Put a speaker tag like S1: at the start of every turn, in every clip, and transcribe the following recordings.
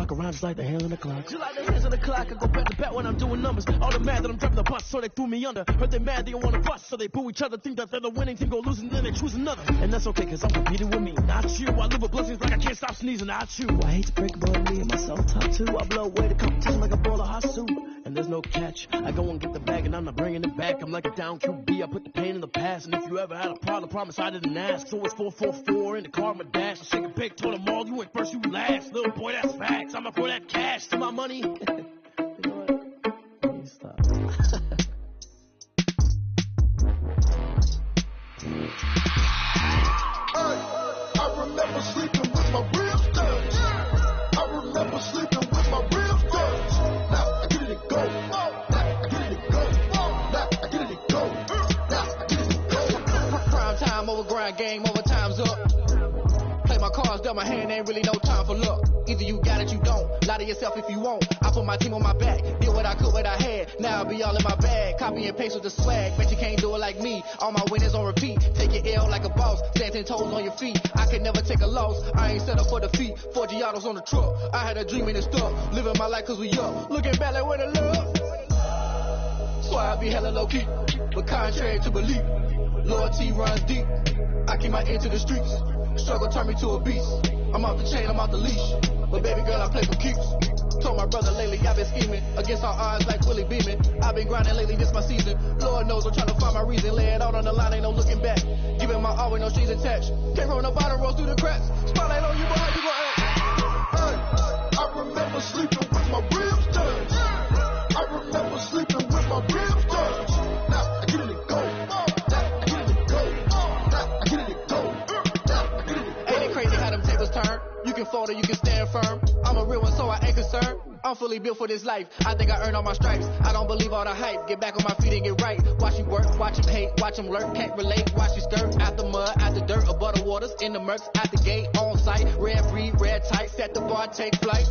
S1: rock around just like the hands on the clock. Just like the hands on the clock, I go back to back when I'm doing numbers. All the mad that I'm driving the bus, so they threw me under. Heard they mad, they don't want to bust, so they boo each other. Think that they're the winning team, go losing, then they choose another. And that's okay, cause I'm competing with me, not you. I live with blessings like I can't stop sneezing, not you. I hate to break about me and myself top two. I blow away the competition like a bowl of hot soup. And there's no catch. I go and get the bag and I'm not bringing it back. I'm like a down QB, I put the pain in the past. And if you ever had a problem, promise I didn't ask. So it's 444 in the car, my dash. I shake a big, told them all, you ain't first, you last. Little boy, that's facts. I'ma throw that cash to my money. You know what? Please stop.
S2: I remember sleeping with my ribs touched. I remember sleeping with my ribs touched. Now I get it go. Now I get it go. Now I get it go. Now I get it go.
S3: Prime time over grind game, over time's up. Play my cards, dealt my hand, ain't really no time for luck. Either you got it, you don't. Lie to yourself if you won't. I put my team on my back, did what I could, what I had. Now I'll be all in my bag, copy and paste with the swag. Bet you can't do it like me. All my winners on repeat. Take your L like a boss, stand 10 toes on your feet. I can never take a loss. I ain't set up for defeat. 4 Giottos on the truck. I had a dream and it stuck. Living my life cause we up. Looking back like where the love. So I be hella low key, but contrary to belief, loyalty runs deep. I keep my ear to the streets. Struggle turned me to a beast. I'm off the chain, I'm off the leash. But baby girl, I play for keeps. Told my brother lately I've been scheming against all odds like Willie Beeman. I've been grinding lately, this my season. Lord knows I'm trying to find my reason. Lay it out on the line, ain't no looking back. Giving my all with no strings attached. Came from the bottom, rose through the cracks. Spotlight on you, boy, how you gon' act?
S2: Hey, I remember sleeping with my ribs touched. I remember sleeping with my ribs touched. Now I get it go. Now I get it go. Now I get it go. Now I get it go.
S3: Ain't it crazy how them tables turn? You can fold or you can stand firm. I'm a real one, so I ain't concerned. I'm fully built for this life. I think I earned all my stripes. I don't believe all the hype. Get back on my feet and get right. Watch you work, watch him hate, watch him lurk. Can't relate, watch you skirt. Out the mud, out the dirt, above the waters, in the murks, out the gate, on site. Red free, red tight, set the bar, take flight.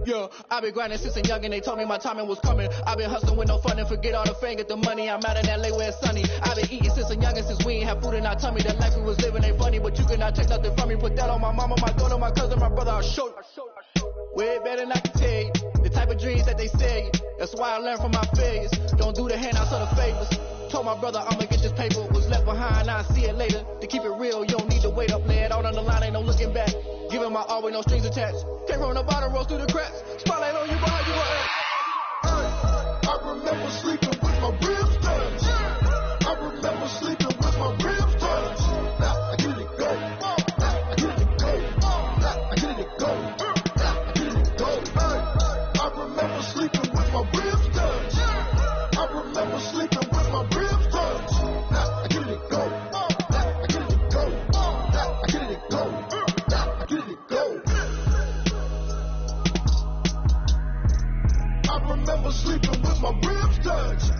S3: Yeah, I've been grinding since a young and they told me my timing was coming. I've been hustling with no fun and forget all the fame, get the money. I'm out in LA where it's sunny. I've been eating since a young and since we ain't have food in our tummy. The life we was living ain't funny, but you cannot take nothing from me. Put that on my mama, my daughter, my cousin, my brother, I'll show you. Way better than I can tell you. The type of dreams that they sell you. That's why I learned from my failures. Don't do the handouts or the favors. Told my brother I'ma get this paper. Was left behind, I'll see it later. To keep it real, you don't need to wait up. Lay it out on the line, ain't no looking back. Giving my all with no strings attached. Came from the bottom, rose through the cracks. Spotlight on you, boy, how you gon' act?
S2: Hey, I remember sleeping with my ribs touched. I remember sleeping with my ribs touched. Now I get it go. Now I get it go. Now I get it go. Now I get it go. Hey, I remember sleeping with my ribs touched. I remember sleeping with my ribs touched. Now I get it go. Now I get it go. Now I get it go. Now I get it go. I remember sleeping with my ribs touched.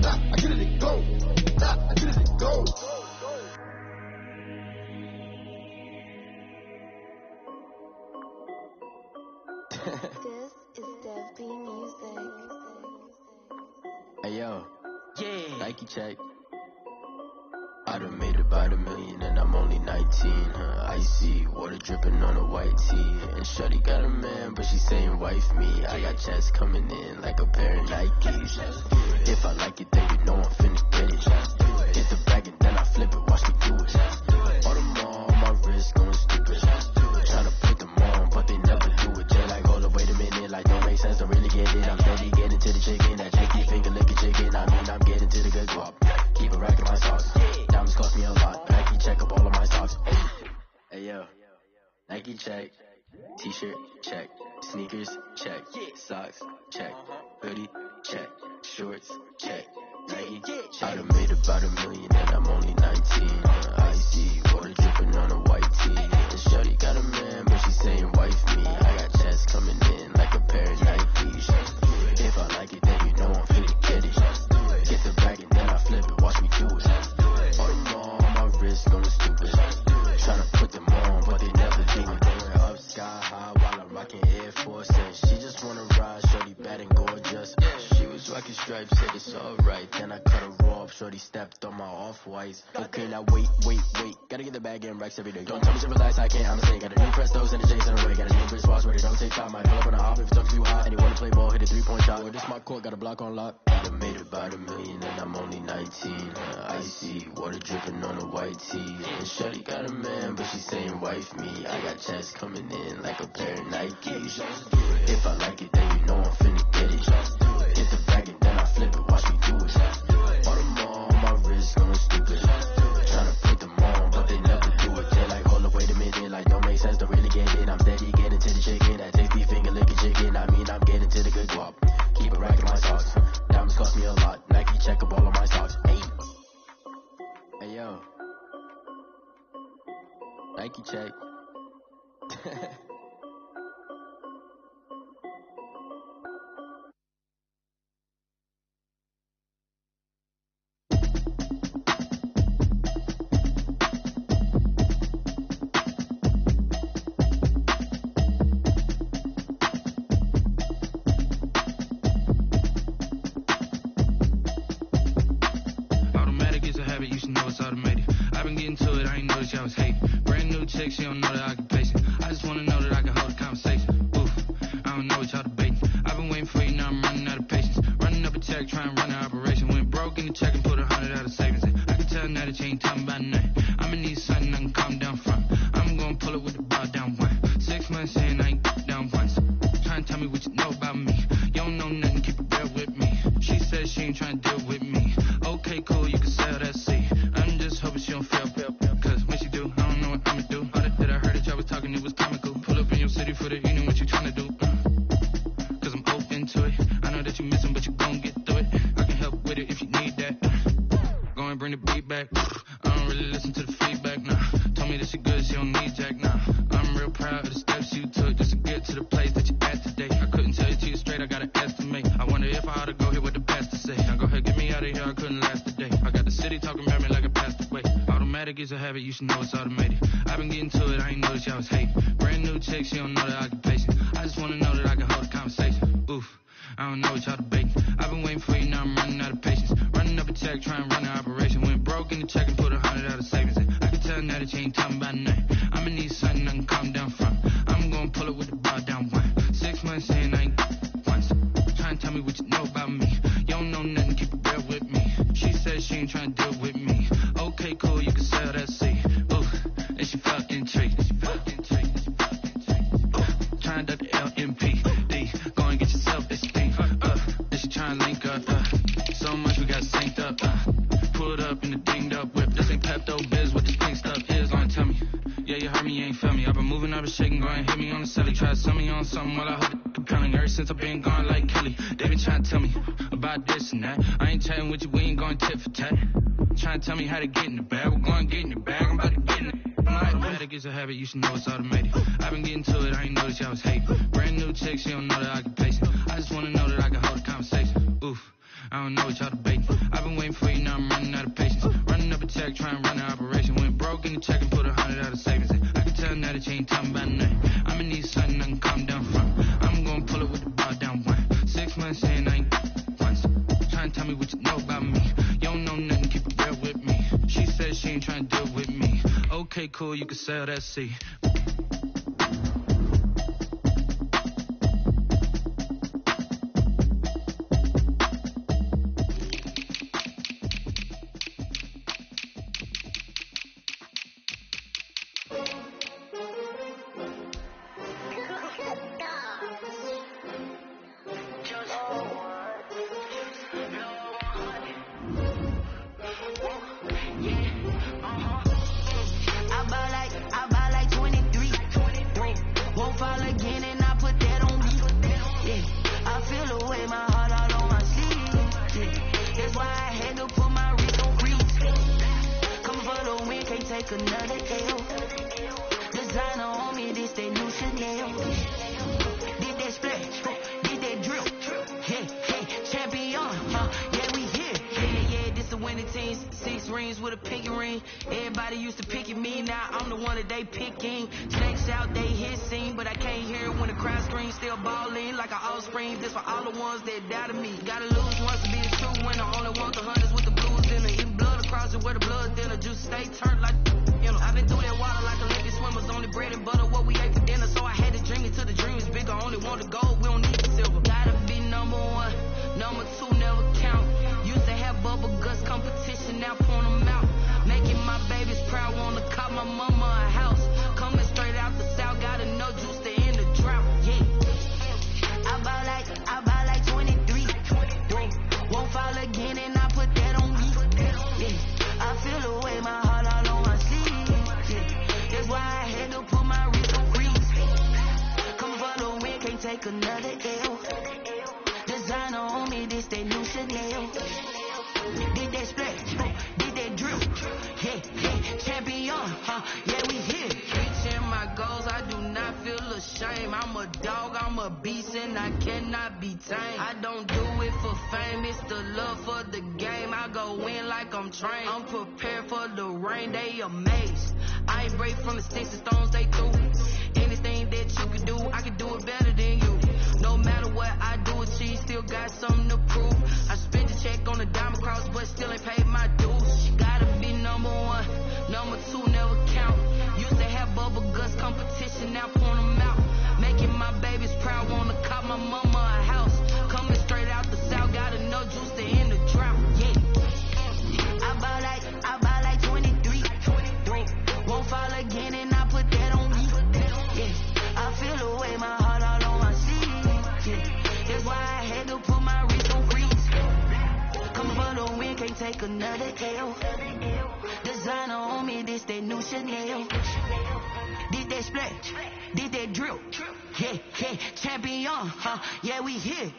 S2: Now I get it go. Now I get it go.
S4: This is Dev B Music.
S5: Hey yo, yeah. Nike check. I done made about $1 million and I'm only 19. Icy water dripping on a white tee. And shorty got a man, but she saying wife me. I got checks coming in like a pair of Nikes. If I like it, then you know I'm finna get it. Get the bag and then I flip it, watch me do it. All them on my wrist going stupid. Tryna put them on, but they never do it. Jay like, hold up, wait a minute, like don't make sense, don't really get it. I'm steady getting to the chicken, that janky finger licking chicken. I mean, I'm getting to the good guap. Keep a rack in my sauce. Diamonds cost me a lot. Nike check up all of my socks. Hey yo, Nike check. T-shirt check. Sneakers check. Socks check. Hoodie check. Shorts check. Nike check. I done made about $1 million and I'm only 19. Icy water dripping on a white tee. And shorty got a man, but she saying wife me. I got checks coming in like a pair of Nikes. If I like it, then you know I'm finna get it. Get the bag and then I flip it, watch me do it. All them on my wrist going stupid. Tryna put them on, but they never do it. Going up sky high while I'm rocking Air Force. And she just wanna ride, shorty bad and gorgeous. She was rocking stripes, said it's alright. Then I cut her off, shorty stepped on my off-whites. Okay, now wait. Gotta get the bag and racks every day. Don't tell me to relax, I can't, I'm saying gotta do Prestos and the Jason away. Got his new bitch boss where they don't take time. Might pull up on the hop if it's too hot. And he wanna play ball, hit a 3-point shot. Well, this my court, got a block on lock. I done made about $1 million and I'm only 19. Icy, water dripping on a white tee. And Shorty got a man, but she saying wife me. I got checks coming in like a pair of Nikes. If I like it, then you know I'm finna get it. Hit the bag and then I flip it, watch me do it. All them on my wrist, going stupid. Tryna put them on, but they never do it. They're like, hold up, wait a minute, like don't make sense to really get it. I'm steady getting to the chicken, that tasty finger licking chicken. I mean, I'm getting to the good guap. Keep it racking my socks. Diamonds cost me a lot. Nike check a ball on my socks. Hey yo, Nike check.
S6: She don't know that I can pace it. I just wanna know that I can hold a conversation. Oof, I don't know what y'all debating. I've been waiting for you, now I'm running out of patience. Running up a check, trying to run an operation. Went broke in the check and put 100 out of savings in. I can tell now that you ain't talking about nothing. I'ma need something I can calm down from. I'm gonna pull it with the bar down one. 6 months saying I ain't down once. Trying to tell me what you know about me. You don't know nothing, keep it real with me. She said she ain't trying to deal with me. Okay, cool, you can sell that seat. I'm just hoping she don't fail. Cause when she do, I don't know what I'ma do. Talking, it was comical. Pull up in your city for the evening, what you tryna do? Cause I'm open to it. I know that you missing, but you gon' get through it. I can help with it if you need that. Go and bring the beat back. I don't really listen to the feedback, nah. Told me that she good, she don't need jack, nah. I'm real proud of the steps you took just to get to the place that you at today. I couldn't tell you to you straight, I gotta estimate. I wonder if I ought to go here with the best to say. Now go ahead, get me out of here, I couldn't last a day. I got the city talking about me like I passed away. Automatic is a habit, you should know it's automated. I've been getting to it, I ain't noticed y'all was hating. Brand new chick, she don't know that I can pace it. I just wanna know that I can hold a conversation. Oof, I don't know what y'all debating. I've been waiting for you, now I'm running out of patience. Running up a check, trying to run an operation. Went broke in the check and put 100 out of savings in. I can tell now that you ain't talking about nothing. I'ma need something I can calm down from. I'm gonna pull it with the bar down one. 6 months saying I ain't once. Trying to tell me what you know about me. You don't know nothing, keep it real with me. She said she ain't trying to deal with me. Okay, cool, you can sell that seat. Ooh, and she felt intrigued. Trying to the LMPD. Go and get yourself this thing. And she trying to link up. So much we got synced up. Pulled up in the dinged up whip. This ain't Pepto-Biz, what this pink stuff is. Go and tell me. Yeah, you heard me, you ain't felt me. I've been moving, I've been shaking. Go and hit me on the celly. Try to sell me on something while I hold it compelling. Ever since I've been gone like Kelly. They been trying to tell me about this and that. I ain't chatting with you, we ain't going tit for tat. Trying to tell me how to get in the bag. We're going to get in the bag, I'm about to get in it. Automatic is a habit, you should know it's automated. I've been getting to it, I ain't noticed y'all was hating. Brand new chick, she don't know that I can pace it. I just wanna know that I can hold a conversation. Oof, I don't know what y'all debating. I've been waiting for you, now I'm running out of patience. Running up a check, trying to run an operation. Went broke in the check and put 100 out of savings in. I can tell now that you ain't talking about nothing. I'ma need something I can calm down from. I'm gonna pull it with the bar down one. 6 months saying I ain't once. Trying to tell me what you know about me. You don't know nothing, keep it real with me. She said she ain't trying to deal with me. Okay, cool, you can sell that seat.
S7: Another L. Designer on me, this that new Chanel. Did that splash, did that drip. Yeah, champion, yeah, we here. Yeah, this a winning team. 6 rings with a pinky ring. Everybody used to pick at me, now I'm the one that they picking. Snakes out, they hit scene, but I can't hear it when the crowd screams. Still balling like an offspring. This for all the ones that doubted me. Gotta lose once to be the true winner. Only want the hunters with the blues in it. Even blood across it where the blood dinner. Juice stay turned like, you know. I've been through that water like Olympic swimmers. Only bread and butter, what we ate for take another L. Designer on me, this they new Chanel. Did that splash, did that drill. Yeah, champion, yeah, we here. Reaching my goals, I do not feel ashamed. I'm a dog, I'm a beast, and I cannot be tamed. I don't do it for fame, it's the love for the game. I go in like I'm trained. I'm prepared for the rain, they amazed. I ain't break from the sticks and stones they threw. Anything that you can do, I can do it better than you. No matter what I do, achieve, still got something to prove. I spent the check on the diamond cross, but still ain't paid my dues. Gotta be number one, number two never count. Used to have bubble guts competition, now point them out. Making my babies proud, wanna cop my mama a house. Coming straight out the south, got enough juice to end the drought. Yeah, I buy like 23. Won't fall again, and I put that on me. Yeah, I feel the way my heart all on my sleeve. Yeah, that's why I had to put my wrist on freeze. Come for the win, can't take another L. Designer on me, this that new Chanel. Did that splash, did that drill. Yeah, champion, yeah, we here.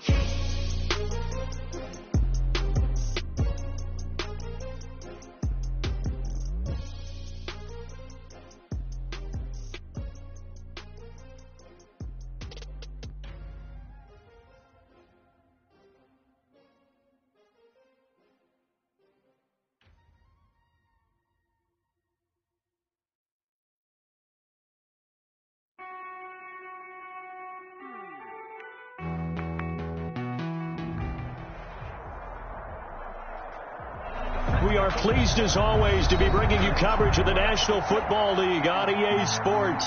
S8: We are pleased as always to be bringing you coverage of the National Football League on EA Sports.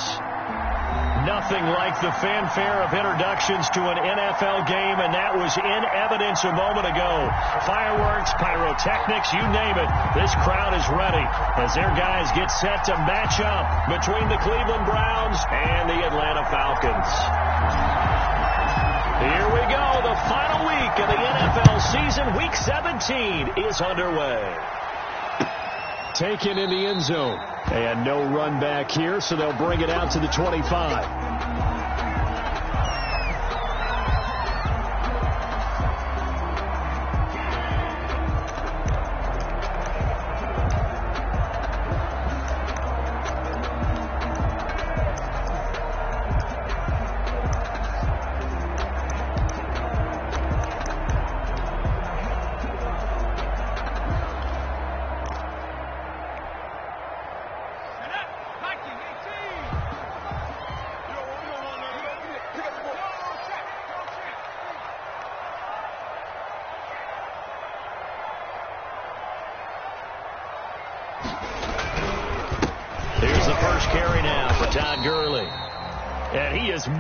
S8: Nothing like the fanfare of introductions to an NFL game, and that was in evidence a moment ago. Fireworks, pyrotechnics, you name it. This crowd is ready as their guys get set to match up between the Cleveland Browns and the Atlanta Falcons. Here we go. The final week of the NFL season. Week 17 is underway. Taken in the end zone. And no run back here, so they'll bring it out to the 25.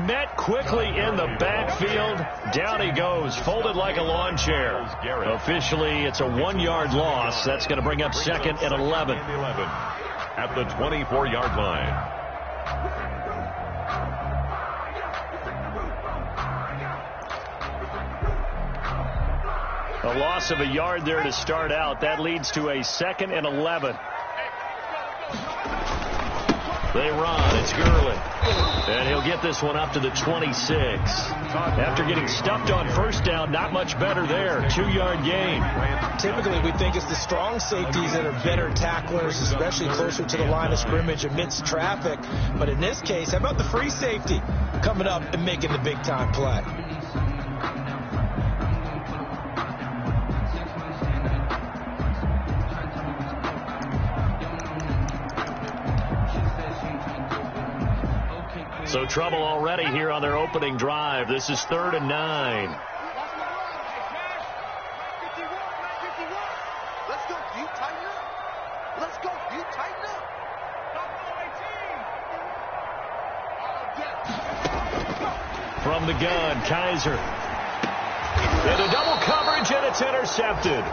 S8: Met quickly in the backfield. Down he goes, folded like a lawn chair. Officially, it's a 1-yard loss. That's going to bring up second and 11.
S9: At the 24-yard line.
S8: A loss of a yard there to start out. That leads to a second and 11. They run. It's Gurley. And he'll get this one up to the 26. After getting stuffed on first down, not much better there. 2-yard gain.
S10: Typically, we think it's the strong safeties that are better tacklers, especially closer to the line of scrimmage amidst traffic. But in this case, how about the free safety coming up and making the big-time play?
S8: So trouble already here on their opening drive. This is 3rd and 9.
S2: Let's go. You tighten up. Let's go. You tighten up.
S8: From the gun, Kaiser. Into double coverage, and it's intercepted.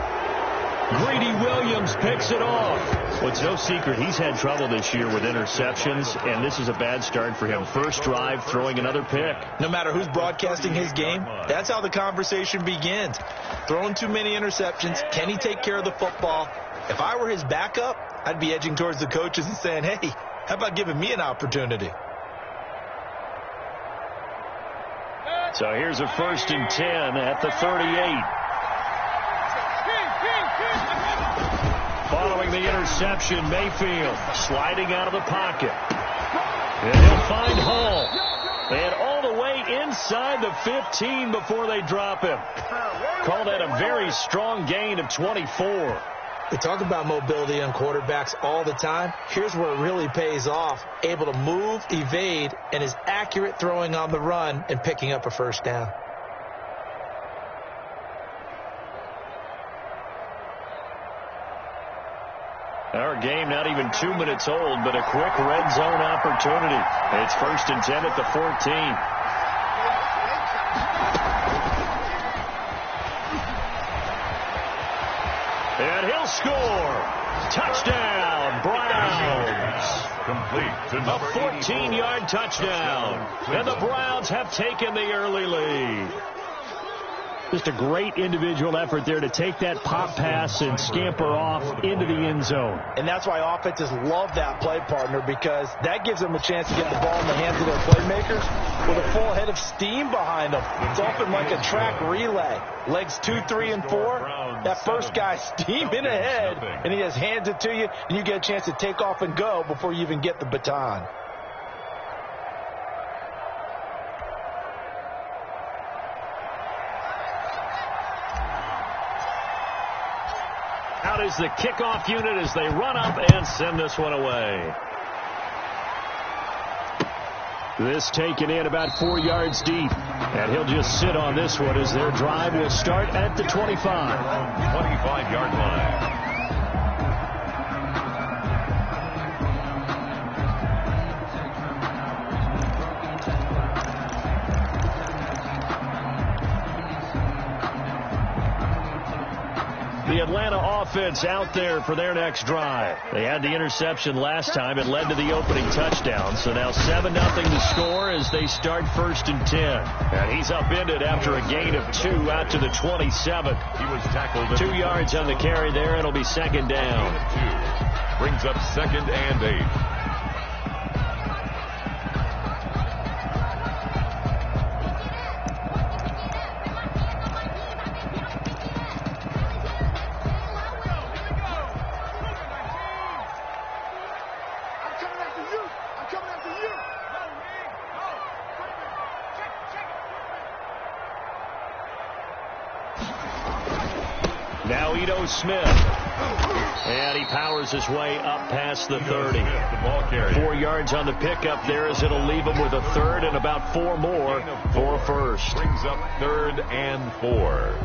S8: Greedy Williams picks it off. Well, it's no secret he's had trouble this year with interceptions, and this is a bad start for him. First drive, throwing another pick.
S10: No matter who's broadcasting his game, that's how the conversation begins. Throwing too many interceptions, can he take care of the football? If I were his backup, I'd be edging towards the coaches and saying, hey, how about giving me an opportunity?
S8: So here's a 1st and 10 at the 38. Following the interception, Mayfield sliding out of the pocket. And he'll find Hall. And all the way inside the 15 before they drop him. Call that a very strong gain of 24.
S10: We talk about mobility on quarterbacks all the time. Here's where it really pays off. Able to move, evade, and is accurate throwing on the run and picking up a 1st down.
S8: Our game not even 2 minutes old, but a quick red zone opportunity. It's 1st and 10 at the 14. And he'll score. Touchdown, Browns.
S9: Complete to
S8: A
S9: number
S8: 14-yard touchdown. And the Browns have taken the early lead. Just a great individual effort there to take that pop pass and scamper off into the end zone.
S10: And that's why offenses love that play, partner, because that gives them a chance to get the ball in the hands of their playmakers with a full head of steam behind them. It's often like a track relay. Legs 2, 3, and 4. That first guy's steaming ahead, and he just hands it to you, and you get a chance to take off and go before you even get the baton.
S8: Out is the kickoff unit as they run up and send this one away. This taken in about 4 yards deep. And he'll just sit on this one as their drive will start at the 25.
S9: 25-yard line.
S8: The Atlanta offense out there for their next drive. They had the interception last time. It led to the opening touchdown. So now 7-0 to score as they start 1st and 10. And he's upended after a gain of 2 out to the 27.
S9: He was tackled.
S8: 2 yards on the carry there. It'll be 2nd down.
S9: Brings up 2nd and 8.
S8: Smith. And he powers his way up past the 30. 4 yards on the pickup there as it'll leave him with a 3rd and about 4 more for a 1st.
S9: Brings up 3rd and 4.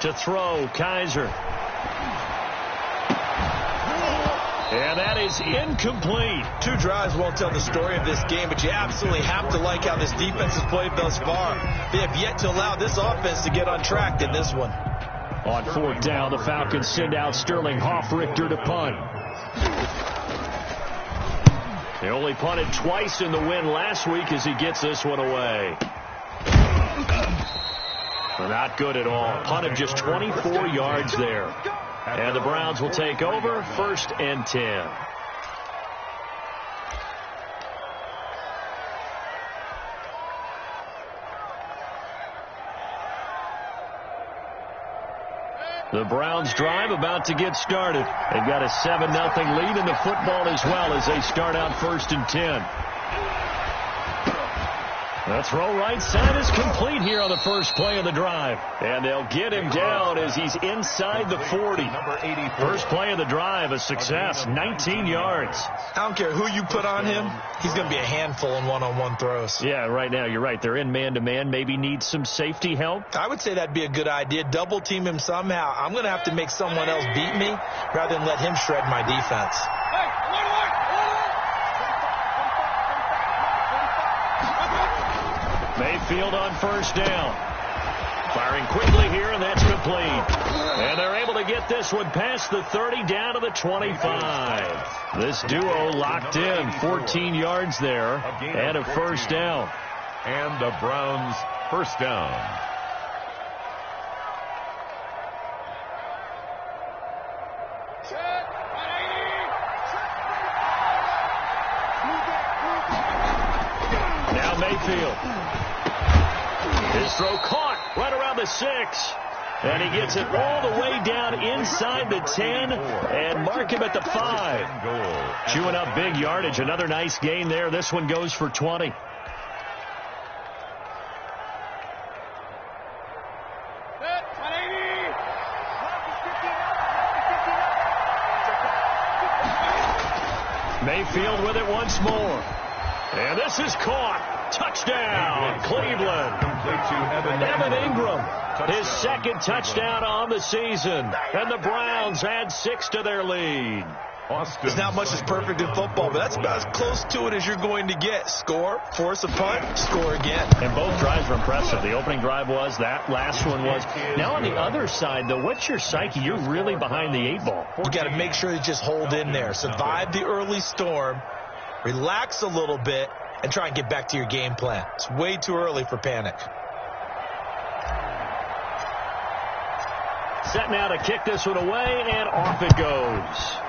S8: To throw, Kaiser. And that is incomplete.
S10: 2 drives won't tell the story of this game, but you absolutely have to like how this defense has played thus far. They have yet to allow this offense to get on track in this one.
S8: On 4th down, the Falcons send out Sterling Hoffrichter to punt. They only punted twice in the win last week as he gets this one away. Not good at all. Punt of just 24 yards there. And the Browns will take over 1st and 10. The Browns drive about to get started. They've got a 7-0 lead in the football as well as they start out 1st and 10. The throw right side is complete here on the first play of the drive. And they'll get him down as he's inside the 40. First play of the drive, a success, 19 yards.
S10: I don't care who you put on him, he's going to be a handful in one-on-one throws.
S8: Yeah, right now, you're right. They're in man-to-man, maybe need some safety help.
S10: I would say that'd be a good idea. Double team him somehow. I'm going to have to make someone else beat me rather than let him shred my defense.
S8: Mayfield on first down. Firing quickly here, and that's complete. And they're able to get this one past the 30 down to the 25. This duo locked in, 14 yards there, and a first down.
S9: And the Browns first down.
S8: Now Mayfield. His throw caught right around the 6. And he gets it all the way down inside the 10 and mark him at the 5. Chewing up big yardage. Another nice gain there. This one goes for 20. Mayfield with it once more. And this is caught. Touchdown, Cleveland. Evan Ingram, his second touchdown on the season. And the Browns add 6 to their lead.
S10: There's not much that's perfect in football, but that's about as close to it as you're going to get. Score, force a punt, score again.
S8: And both drives were impressive. The opening drive was, that last one was. Now on the other side, though, what's your psyche? You're really behind the 8 ball.
S10: You got to make sure you just hold in there. Survive the early storm, relax a little bit, and try and get back to your game plan. It's way too early for panic.
S8: Set now to kick this one away, and off it goes.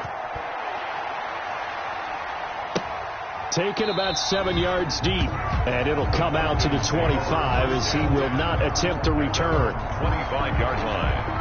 S8: Taken about 7 yards deep, and it'll come out to the 25 as he will not attempt to return.
S9: 25-yard line.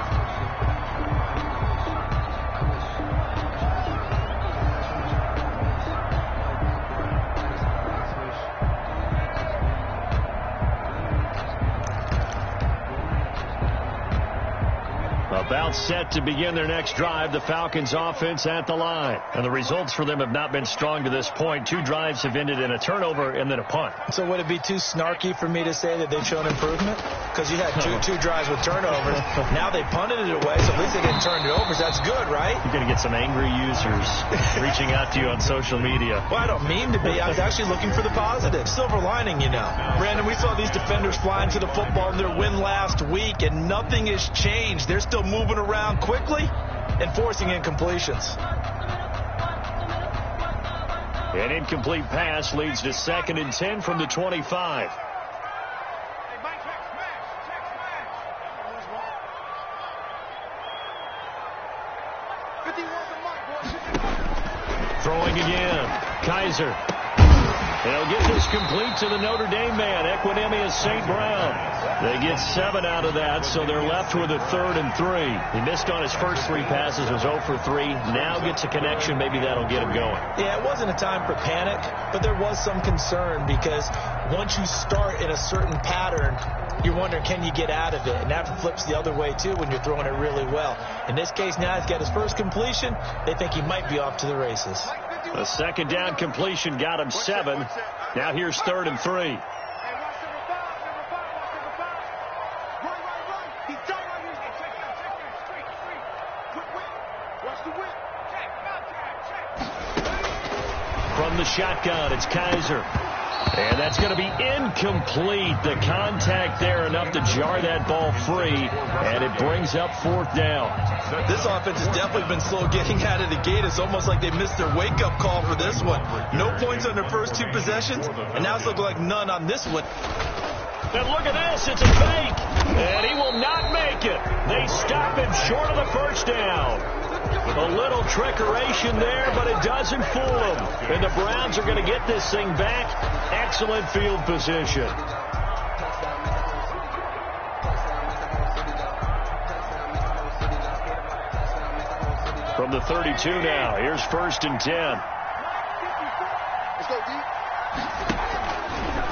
S8: About set to begin their next drive, the Falcons offense at the line. And the results for them have not been strong to this point. 2 drives have ended in a turnover and then a punt.
S10: So would it be too snarky for me to say that they've shown improvement? Because you had two drives with turnovers. Now they punted it away, so at least they didn't turn it over. So that's good, right?
S8: You're going to get some angry users reaching out to you on social media.
S10: Well, I don't mean to be. I was actually looking for the positive. Silver lining, you know. Brandon, we saw these defenders flying to the football in their win last week, and nothing has changed. They're still moving around quickly and forcing incompletions.
S8: An incomplete pass leads to 2nd and 10 from the 25. Throwing again. Kaiser. They'll get this complete to the Notre Dame man, Equinemius St. Brown. They get 7 out of that, so they're left with a 3rd and 3. He missed on his first 3 passes, was 0 for 3. Now gets a connection. Maybe that'll get him going.
S10: Yeah, it wasn't a time for panic, but there was some concern because once you start in a certain pattern, you're wondering, can you get out of it? And that flips the other way, too, when you're throwing it really well. In this case, now he's got his first completion. They think he might be off to the races.
S8: A 2nd down completion got him 7. Now here's 3rd and 3. From the shotgun, it's Kaiser. And that's going to be incomplete. The contact there enough to jar that ball free, and it brings up 4th down.
S10: This offense has definitely been slow getting out of the gate. It's almost like they missed their wake-up call for this one. No points on their first 2 possessions, and now it's looking like none on this one.
S8: And look at this. It's a fake, and he will not make it. They stop him short of the first down. A little trickeration there, but it doesn't fool them. And the Browns are going to get this thing back. Excellent field position. From the 32 now, here's 1st and 10.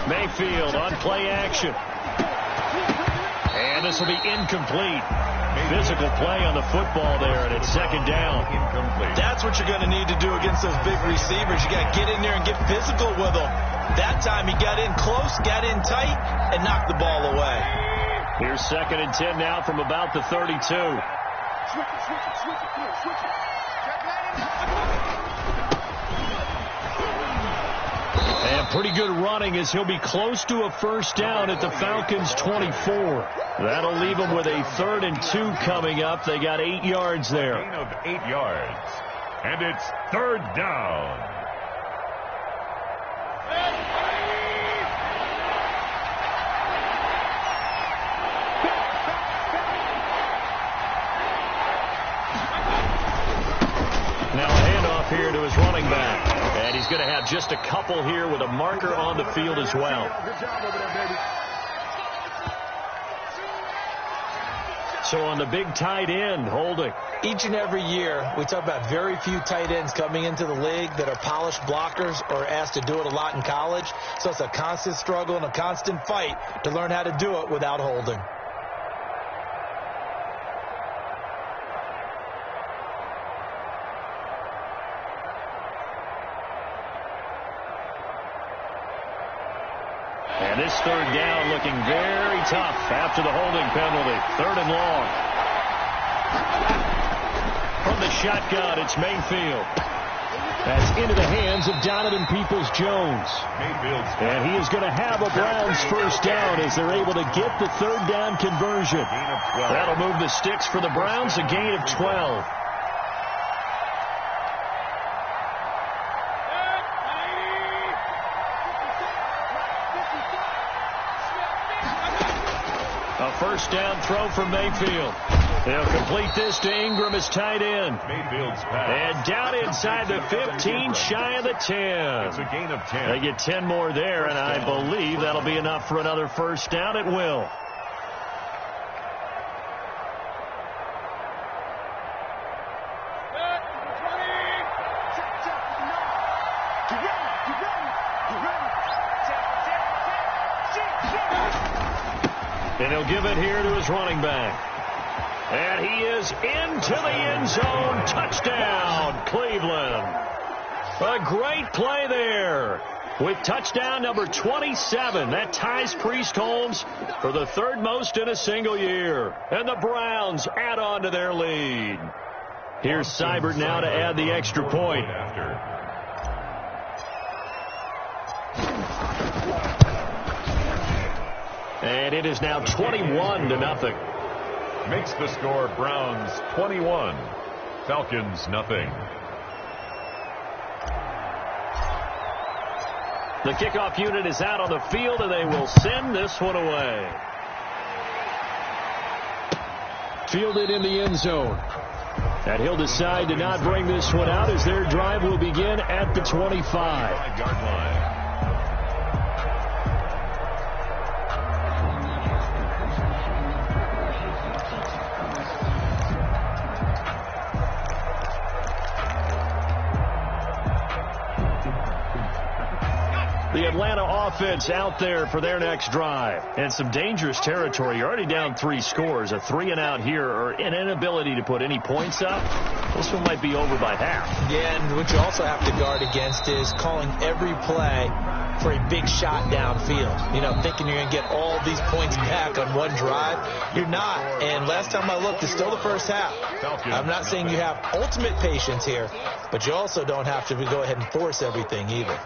S8: Mayfield on play action. And this will be incomplete. Physical play on the football there, and it's 2nd down.
S10: That's what you're going to need to do against those big receivers. You got to get in there and get physical with them. That time he got in close, got in tight, and knocked the ball away.
S8: Here's 2nd and 10 now from about the 32. And Pretty good running as he'll be close to a first down at the Falcons' 24. That'll leave them with a 3rd and 2 coming up. They got 8 yards there.
S9: Gain of 8 yards. And it's 3rd down.
S8: Now a handoff here to his running back. And he's going to have just a couple here with a marker on the field as well. So on the big tight end, holding.
S10: Each and every year, we talk about very few tight ends coming into the league that are polished blockers or asked to do it a lot in college. So it's a constant struggle and a constant fight to learn how to do it without holding.
S8: And this 3rd down looking very tough after the holding penalty. 3rd and long. From the shotgun, it's Mayfield. That's into the hands of Donovan Peoples-Jones. And he is going to have a Browns first down as they're able to get the 3rd down conversion. That'll move the sticks for the Browns, a gain of 12. A first down throw from Mayfield. They'll complete this to Ingram as tight end.
S9: Mayfield's pass.
S8: And down inside the 15, shy of the 10.
S9: It's a gain of 10.
S8: They get 10 more there, and I believe that'll be enough for another first down. It will. And he'll give it here to his running back. And he is into the end zone. Touchdown, Cleveland. A great play there with touchdown number 27. That ties Priest Holmes for the 3rd most in a single year. And the Browns add on to their lead. Here's Seibert now to add the extra point. And it is now 21-0.
S9: Makes the score Browns 21, Falcons nothing.
S8: The kickoff unit is out on the field, and they will send this one away. Fielded in the end zone. And he'll decide to not bring this one out as their drive will begin at the 25-yard line. The Atlanta offense out there for their next drive. And some dangerous territory. You're already down 3 scores. A 3-and-out here or an inability to put any points up. This one might be over by half.
S10: Yeah, and what you also have to guard against is calling every play for a big shot downfield. You know, thinking you're going to get all these points back on one drive. You're not. And last time I looked, it's still the first half. I'm not saying you have ultimate patience here, but you also don't have to go ahead and force everything either.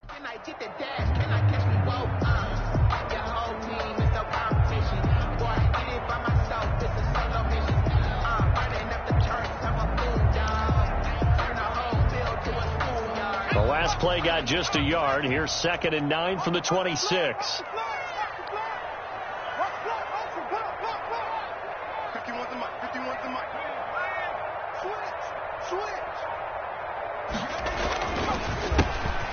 S11: Can I get the dash? Can I catch me both? Your whole team is no competition. Boy, I get it by myself. This is solo mission. Running up the charts, I'm a fool, dog. Turn the whole field to a schoolyard.
S8: The last play got just a yard. Here's 2nd and 9 from the 26.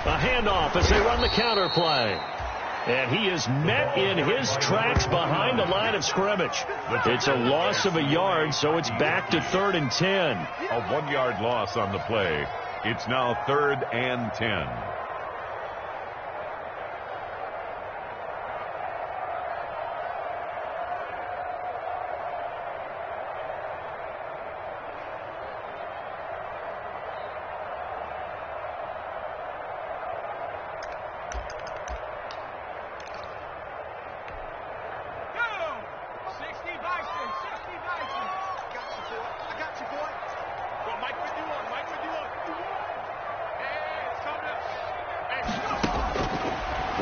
S8: A handoff as they run the counter play. And he is met in his tracks behind the line of scrimmage. It's a loss of a yard, so it's back to 3rd and 10.
S9: A 1-yard loss on the play. It's now 3rd and 10.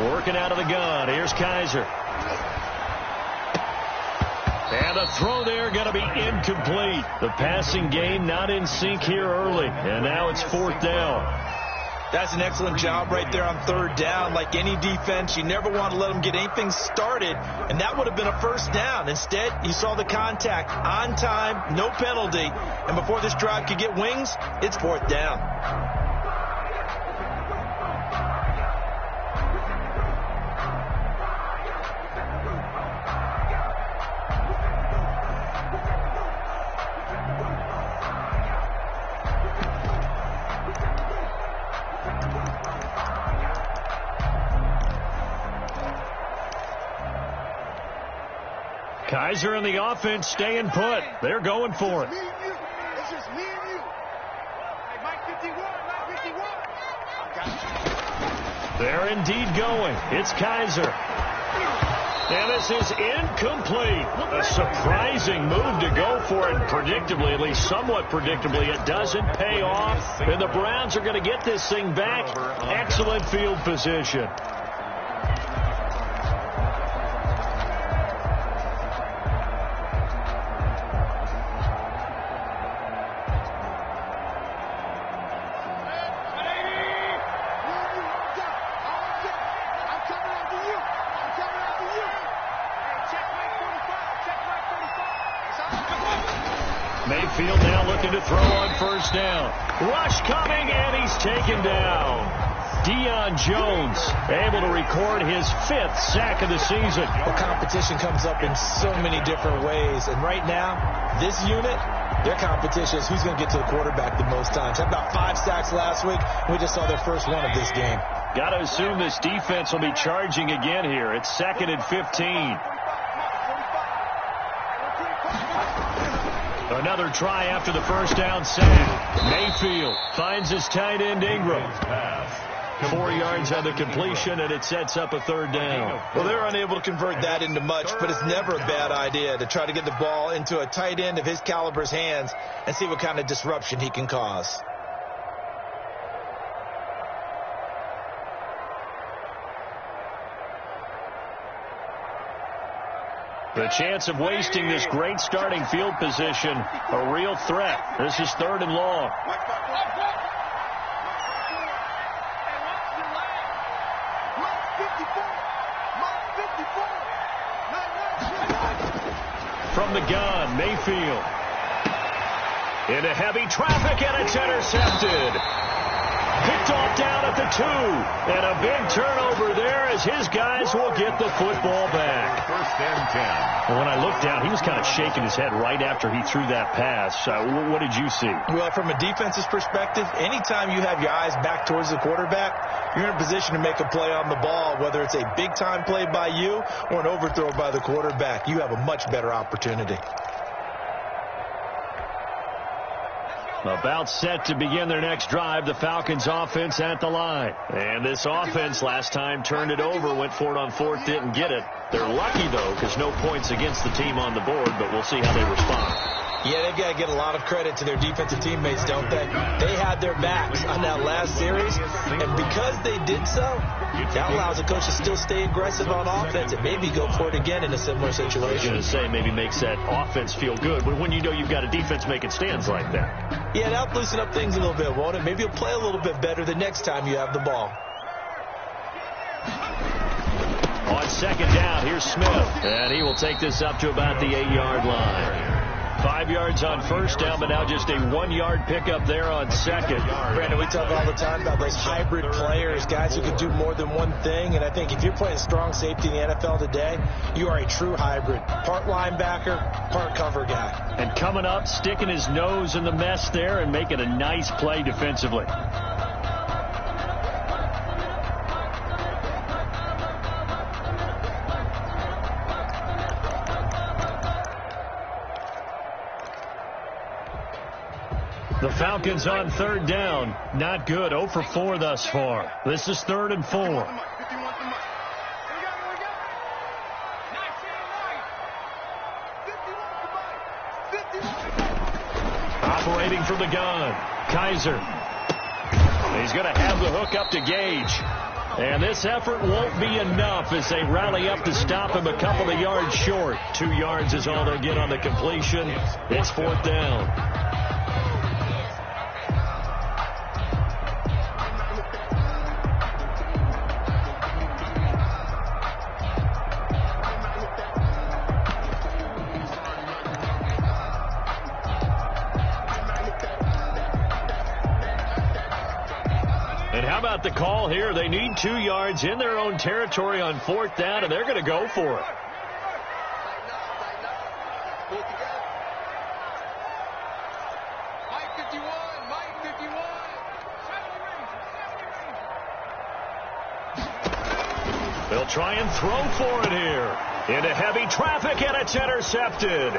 S8: Working out of the gun. Here's Kaiser. And a throw there going to be incomplete. The passing game not in sync here early. And now it's 4th down.
S10: That's an excellent job right there on 3rd down. Like any defense, you never want to let them get anything started. And that would have been a 1st down. Instead, you saw the contact on time, no penalty. And before this drive could get wings, it's 4th down.
S8: Kaiser and the offense staying put. They're going for it. They're indeed going. It's Kaiser. And this is incomplete. A surprising move to go for it. Predictably, at least somewhat predictably, it doesn't pay off. And the Browns are going to get this thing back. Excellent field position. Mayfield now looking to throw on 1st down. Rush coming, and he's taken down. Deion Jones able to record his 5th sack of the season.
S10: Well, competition comes up in so many different ways. And right now, this unit, their competition is who's going to get to the quarterback the most times. Had about 5 sacks last week. We just saw their first one of this game.
S8: Got to assume this defense will be charging again here. It's 2nd and 15. Another try after the 1st down sack. Mayfield finds his tight end Ingram. 4 yards on the completion, and it sets up a 3rd down.
S10: Well, they're unable to convert that into much, but it's never a bad idea to try to get the ball into a tight end of his caliber's hands and see what kind of disruption he can cause.
S8: The chance of wasting this great starting field position, a real threat. This is 3rd and long. From the gun, Mayfield. Into heavy traffic, and it's intercepted. Picked off down at the 2. And a big turnover there as his guys will get the football back.
S9: 1st and 10.
S8: Well, when I looked down, he was kind of shaking his head right after he threw that pass. What did you see?
S10: Well, from a defense's perspective, anytime you have your eyes back towards the quarterback, you're in a position to make a play on the ball, whether it's a big-time play by you or an overthrow by the quarterback. You have a much better opportunity.
S8: About set to begin their next drive, the Falcons offense at the line. And this offense last time turned it over, went for it on 4th, didn't get it. They're lucky, though, because no points against the team on the board, but we'll see how they respond.
S10: Yeah, they've got to get a lot of credit to their defensive teammates, don't they? They had their backs on that last series, and because they did so, that allows the coach to still stay aggressive on offense and maybe go for it again in a similar situation.
S8: I was going to say, maybe makes that offense feel good, but when you know you've got a defense making stands like that.
S10: Yeah, that'll loosen up things a little bit, won't it? Maybe you'll play a little bit better the next time you have the ball.
S8: On second down, here's Smith, and he will take this up to about the 8-yard line. 5 yards on first down, but now just a 1-yard pickup there on second.
S10: Brandon, we talk all the time about those hybrid players, guys who can do more than one thing, and I think if you're playing strong safety in the NFL today, you are a true hybrid. Part linebacker, part cover guy.
S8: And coming up, sticking his nose in the mess there and making a nice play defensively. The Falcons on third down. Not good. 0 for 4 thus far. This is 3rd and 4. Operating from the gun. Kaiser. He's going to have the hook up to Gage. And this effort won't be enough as they rally up to stop him a couple of yards short. 2 yards is all they'll get on the completion. It's 4th down. The call here. They need 2 yards in their own territory on 4th down, and they're going to go for it. They'll try and throw for it here. Into heavy traffic, and it's intercepted.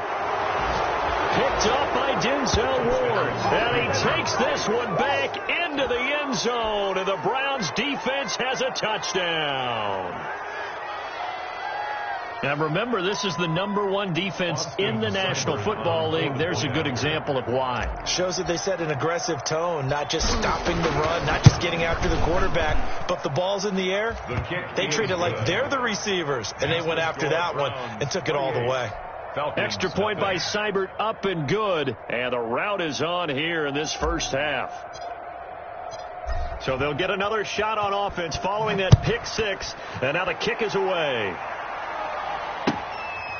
S8: Picked up by Denzel Ward. And he takes this one back into the end zone. And the Browns defense has a touchdown. Now remember, this is the #1 defense in the National Football League. There's a good example of why.
S10: Shows that they set an aggressive tone, not just stopping the run, not just getting after the quarterback, but the ball's in the air. They treat it like they're the receivers, and they went after that one and took it all the way.
S8: Extra point by Seibert, up and good. And the route is on here in this first half. So they'll get another shot on offense following that pick 6. And now the kick is away.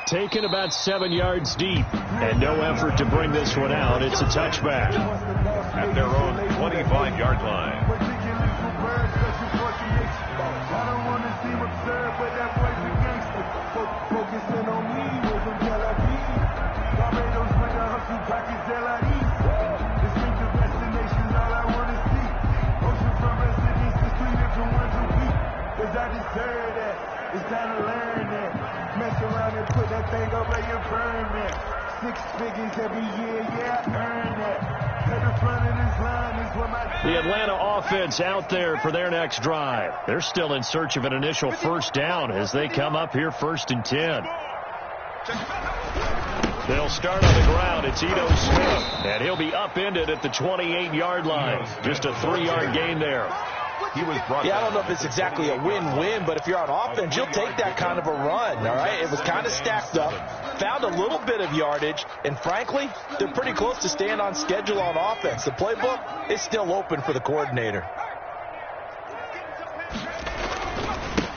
S8: Taken about 7 yards deep. And no effort to bring this one out. It's a touchback.
S9: At their own 25-yard line.
S2: It's time to learn that. Mess around and put that thing up like you're burning. 6 figures every year, yeah, earn that. To the front of this line is what my...
S8: The Atlanta offense out there for their next drive. They're still in search of an initial first down as they come up here 1st and 10. They'll start on the ground. It's Ito Smith, and he'll be upended at the 28-yard line. Just a 3-yard gain there.
S10: Yeah, I don't know if it's exactly a win-win, but if you're on offense, you'll take that kind of a run, all right? It was kind of stacked up, found a little bit of yardage, and frankly, they're pretty close to staying on schedule on offense. The playbook is still open for the coordinator.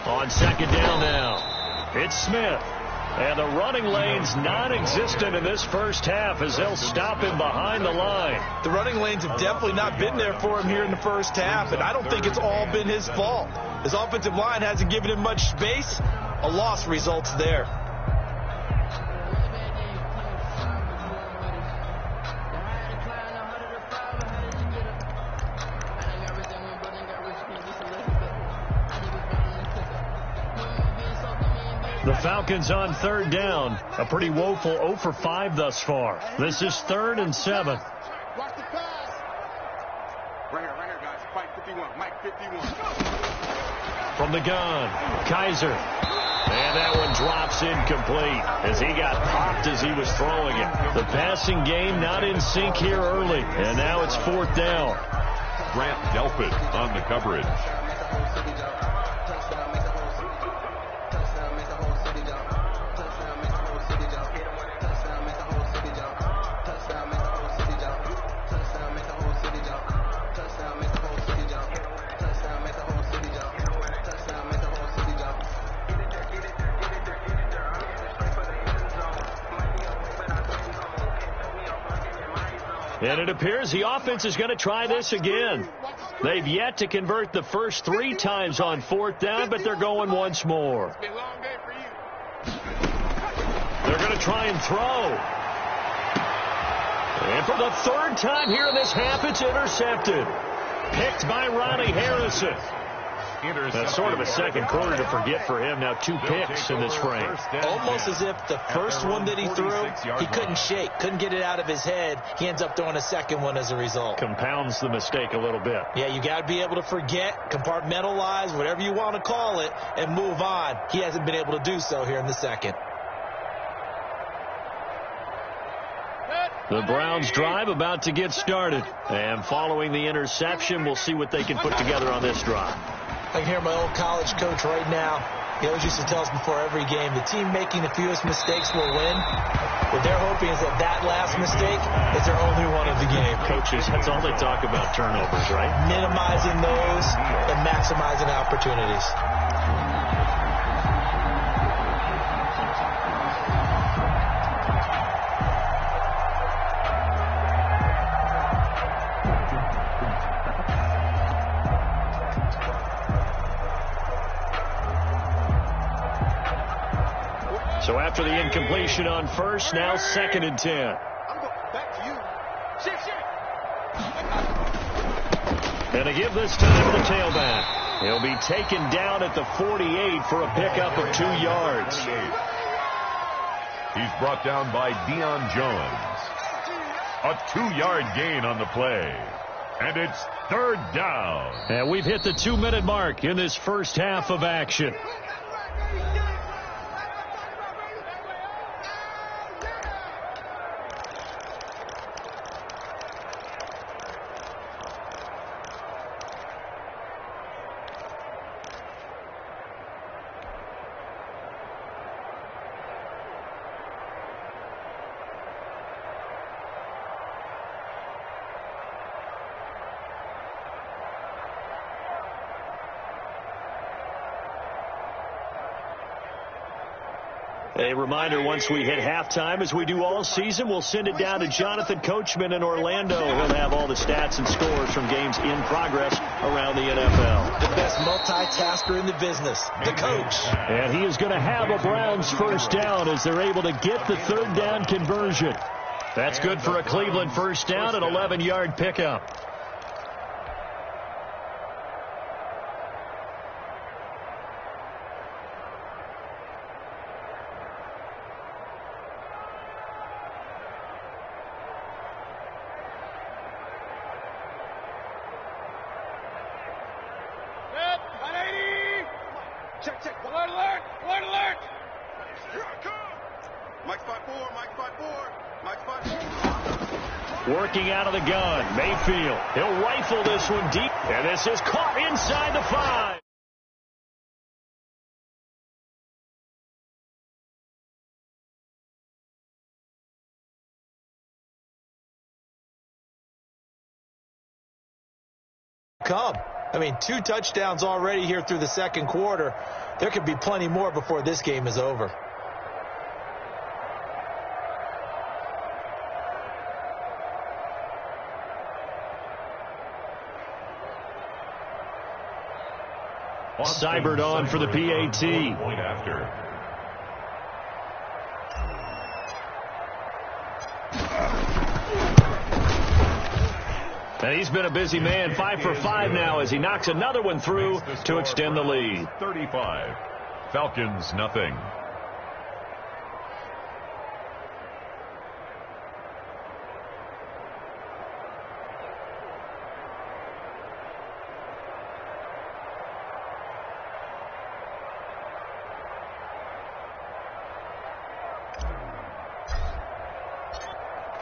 S8: On second down now, it's Smith. And the running lane's non-existent in this first half as they'll stop him behind the line.
S10: The running lanes have definitely not been there for him here in the first half, and I don't think it's all been his fault. His offensive line hasn't given him much space. A loss results there.
S8: The Falcons on third down. A pretty woeful 0 for 5 thus far. This is 3rd and 7.
S11: Watch the pass. Right here, guys. Mike 51.
S8: From the gun, Kaiser. And that one drops incomplete as he got popped as he was throwing it. The passing game not in sync here early, and now it's 4th down.
S9: Grant Delpit on the coverage.
S8: And it appears the offense is going to try this again. They've yet to convert the first 3 times on 4th down, but they're going once more. They're going to try and throw. And for the 3rd time here in this half, it's intercepted. Picked by Ronnie Harrison. That's sort of a second quarter to forget for him. Now 2 picks in this frame.
S10: Almost as if the first one that he threw, he couldn't shake, couldn't get it out of his head. He ends up throwing a second one as a result.
S8: Compounds the mistake a little bit.
S10: Yeah, you got to be able to forget, compartmentalize, whatever you want to call it, and move on. He hasn't been able to do so here in the second.
S8: The Browns drive about to get started. And following the interception, we'll see what they can put together on this drive.
S10: I can hear my old college coach right now. He always used to tell us before every game, the team making the fewest mistakes will win. What they're hoping is that last mistake is their only one of the game.
S8: Coaches, that's all they talk about, turnovers, right?
S10: Minimizing those and maximizing opportunities.
S8: So after the incompletion on first, now 2nd and 10.
S11: I'm going back to you. Shift.
S8: And to give this time to the tailback. He'll be taken down at the 48 for a pickup of 2 yards.
S9: He's brought down by Deion Jones. A 2-yard gain on the play. And it's 3rd down.
S8: And we've hit the 2-minute mark in this first half of action. A reminder, once we hit halftime, as we do all season, we'll send it down to Jonathan Coachman in Orlando. He'll have all the stats and scores from games in progress around the NFL.
S10: The best multitasker in the business, the coach.
S8: And he is going to have a Browns first down as they're able to get the 3rd down conversion. That's good for a Cleveland first down, an 11-yard pickup.
S11: Check. Alert. Here I come. Mike spot 4. Mike spot 4.
S8: Working out of the gun, Mayfield. He'll rifle this one deep, and this is caught inside the 5.
S10: I mean, 2 touchdowns already here through the second quarter. There could be plenty more before this game is over.
S8: Cybert on for the PAT.
S9: Point after.
S8: And he's been a busy man, 5 for 5 now as he knocks another one through to extend the lead.
S9: 35. Falcons, nothing.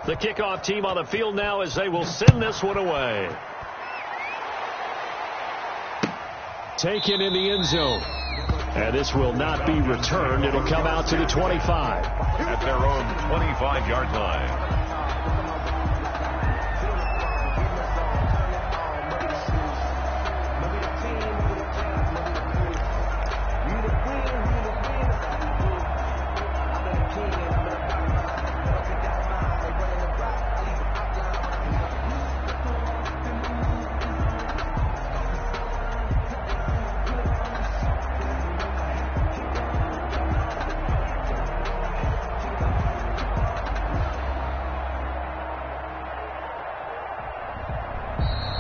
S8: The kickoff team on the field now as they will send this one away. Taken in the end zone. And this will not be returned. It'll come out to the 25.
S9: At their own 25-yard line.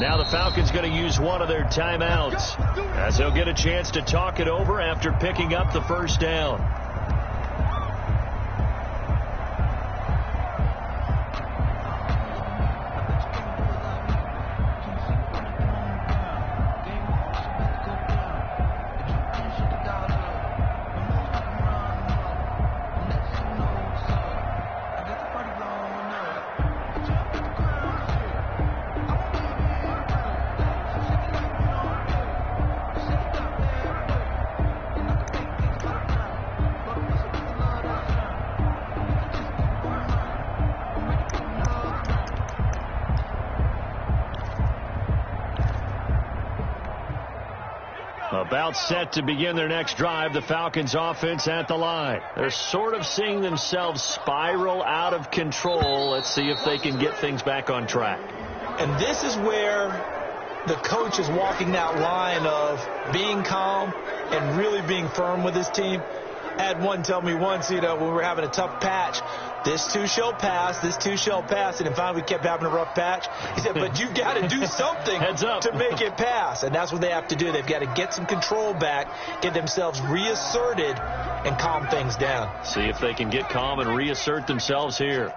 S8: Now the Falcons going to use one of their timeouts as they'll get a chance to talk it over after picking up the first down. About set to begin their next drive, the Falcons offense at the line. They're sort of seeing themselves spiral out of control. Let's see if they can get things back on track.
S10: And this is where the coach is walking that line of being calm and really being firm with his team. I had one tell me once, when we were having a tough patch, this too shall pass, this too shall pass. And finally we kept having a rough patch. He said, but you got to do something to make it pass. And that's what they have to do. They've got to get some control back, get themselves reasserted, and calm things down.
S8: See if they can get calm and reassert themselves here.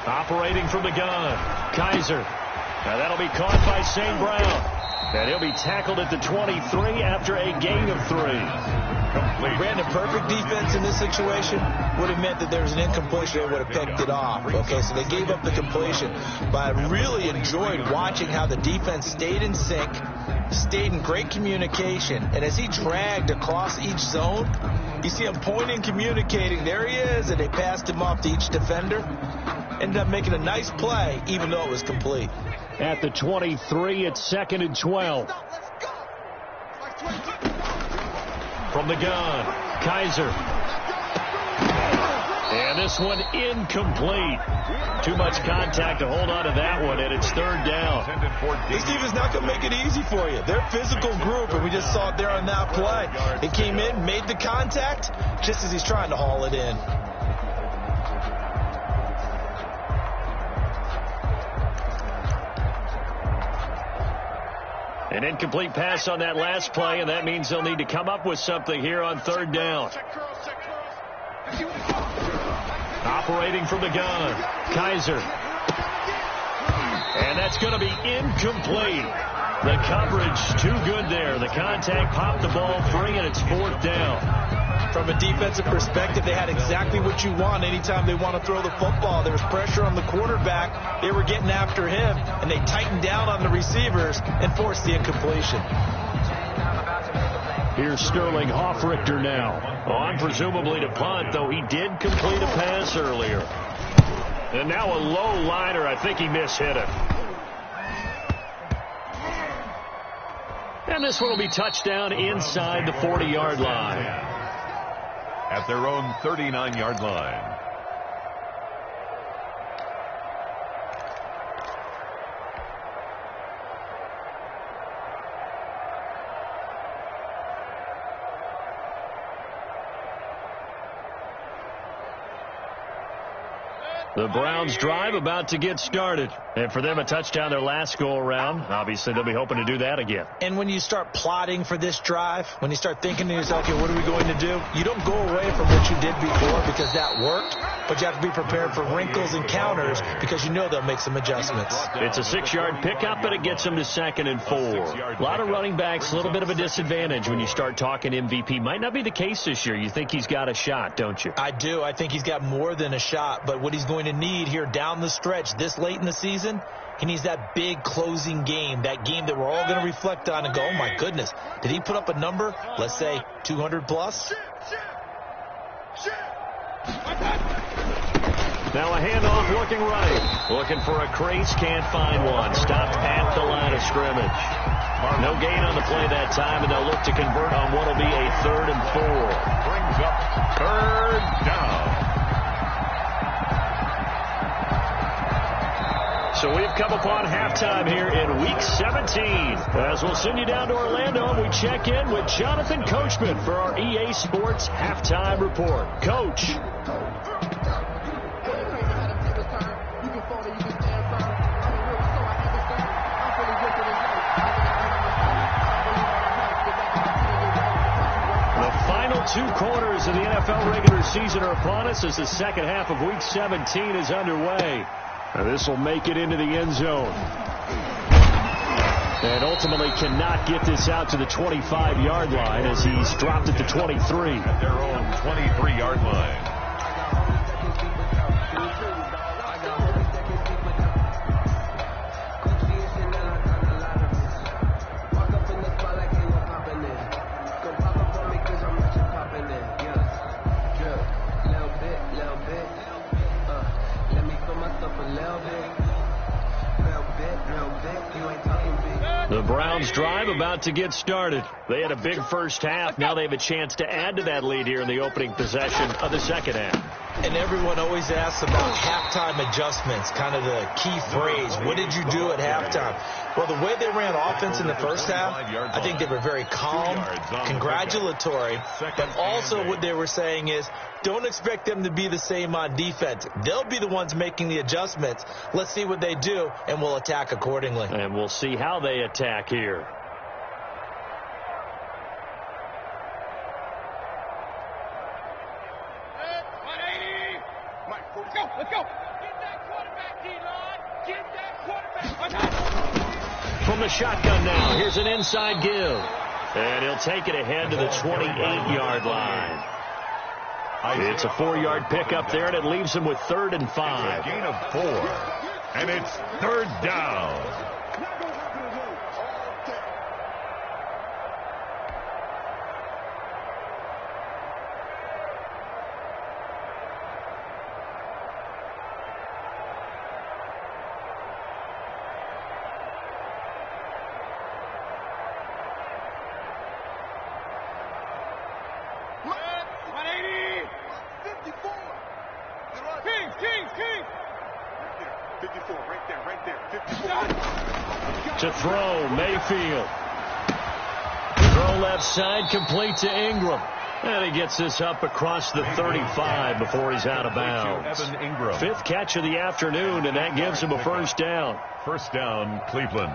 S8: Operating from the gun, Kaiser. Now that'll be caught by St. Brown. And he'll be tackled at the 23 after a gain of 3.
S10: Brandon, perfect defense in this situation would have meant that there was an incompletion. They would have picked it off. Okay, so they gave up the completion. But I really enjoyed watching how the defense stayed in sync, stayed in great communication. And as he dragged across each zone, you see him pointing, communicating. There he is, and they passed him off to each defender. Ended up making a nice play, even though it was complete.
S8: At the 23, it's 2nd and 12. From the gun, Kaiser. And this one incomplete. Too much contact to hold on to that one, and it's 3rd down.
S10: This team is not going to make it easy for you. They're a physical group, and we just saw it there on that play. They came in, made the contact, just as he's trying to haul it in.
S8: An incomplete pass on that last play, and that means they'll need to come up with something here on 3rd down. Operating from the gun, Kaiser. And that's going to be incomplete. The coverage too good there. The contact popped the ball free, and it's 4th down.
S10: From a defensive perspective, they had exactly what you want anytime they want to throw the football. There was pressure on the quarterback. They were getting after him, and they tightened down on the receivers and forced the incompletion.
S8: Here's Sterling Hoffrichter now. On presumably to punt, though he did complete a pass earlier. And now a low liner. I think he mishit it. And this one will be touchdown inside the 40-yard line.
S9: At their own 39-yard line.
S8: The Browns drive about to get started. And for them, a touchdown their last go-around. Obviously, they'll be hoping to do that again.
S10: And when you start plotting for this drive, when you start thinking to yourself, okay, what are we going to do? You don't go away from what you did before because that worked, but you have to be prepared for wrinkles and counters because you know they'll make some adjustments.
S8: It's a 6-yard pickup, but it gets them to 2nd and 4. A lot of running backs, a little bit of a disadvantage when you start talking MVP. Might not be the case this year. You think he's got a shot, don't you?
S10: I do. I think he's got more than a shot, but what he's going to need here down the stretch this late in the season, he needs that big closing game, that game that we're all going to reflect on and go, oh, my goodness, did he put up a number, let's say 200 plus?
S8: Now a handoff looking right. Looking for a crease, can't find one. Stopped at the line of scrimmage. No gain on the play that time, and they'll look to convert on what will be a 3rd and 4.
S9: Brings up 3rd down.
S8: So we've come upon halftime here in Week 17. As we'll send you down to Orlando, and we check in with Jonathan Coachman for our EA Sports Halftime Report. Coach. The final 2 quarters of the NFL regular season are upon us as the second half of Week 17 is underway. This will make it into the end zone. And ultimately cannot get this out to the 25-yard line as he's dropped at the 23.
S9: At their own 23-yard line.
S8: The Browns drive about to get started. They had a big first half. Now they have a chance to add to that lead here in the opening possession of the second half.
S10: And everyone always asks about halftime adjustments, kind of the key phrase. What did you do at halftime? Well, the way they ran offense in the first half, I think they were very calm, congratulatory, but also what they were saying is, don't expect them to be the same on defense. They'll be the ones making the adjustments. Let's see what they do, and we'll attack accordingly.
S8: And we'll see how they attack here.
S11: Let's go. Get that quarterback, D-line. Get that quarterback.
S8: From the shotgun now, here's an inside give. And he'll take it ahead to the 28-yard line. It's a 4-yard pickup there, and it leaves him with 3rd and 5.
S9: A gain of 4. And it's 3rd down.
S8: To throw, Mayfield. Throw left side, complete to Ingram. And he gets this up across the 35 before he's out of bounds. 5th catch of the afternoon, and that gives him a 1st down.
S9: 1st down, Cleveland.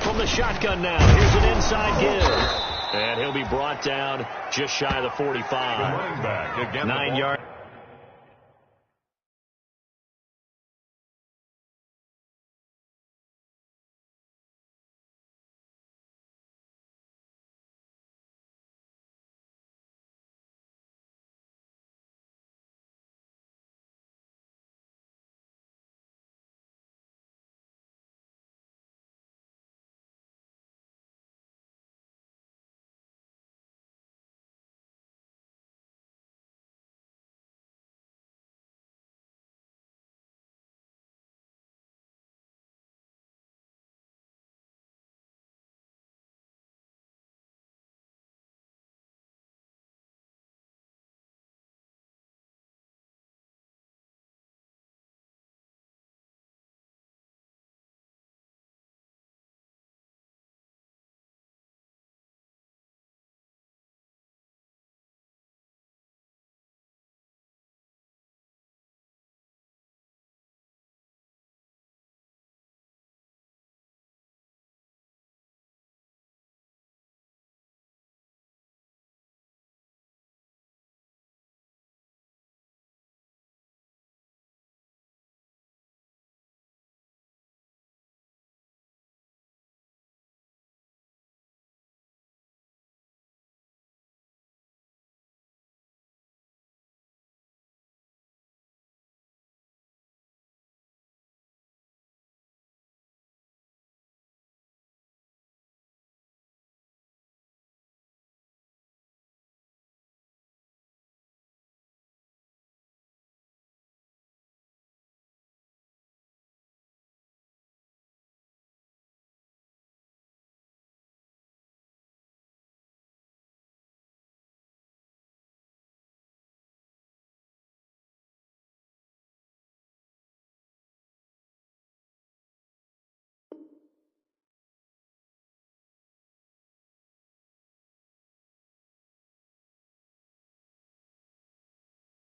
S8: From the shotgun now, here's an inside give. And he'll be brought down just shy of the 45. 9 yards.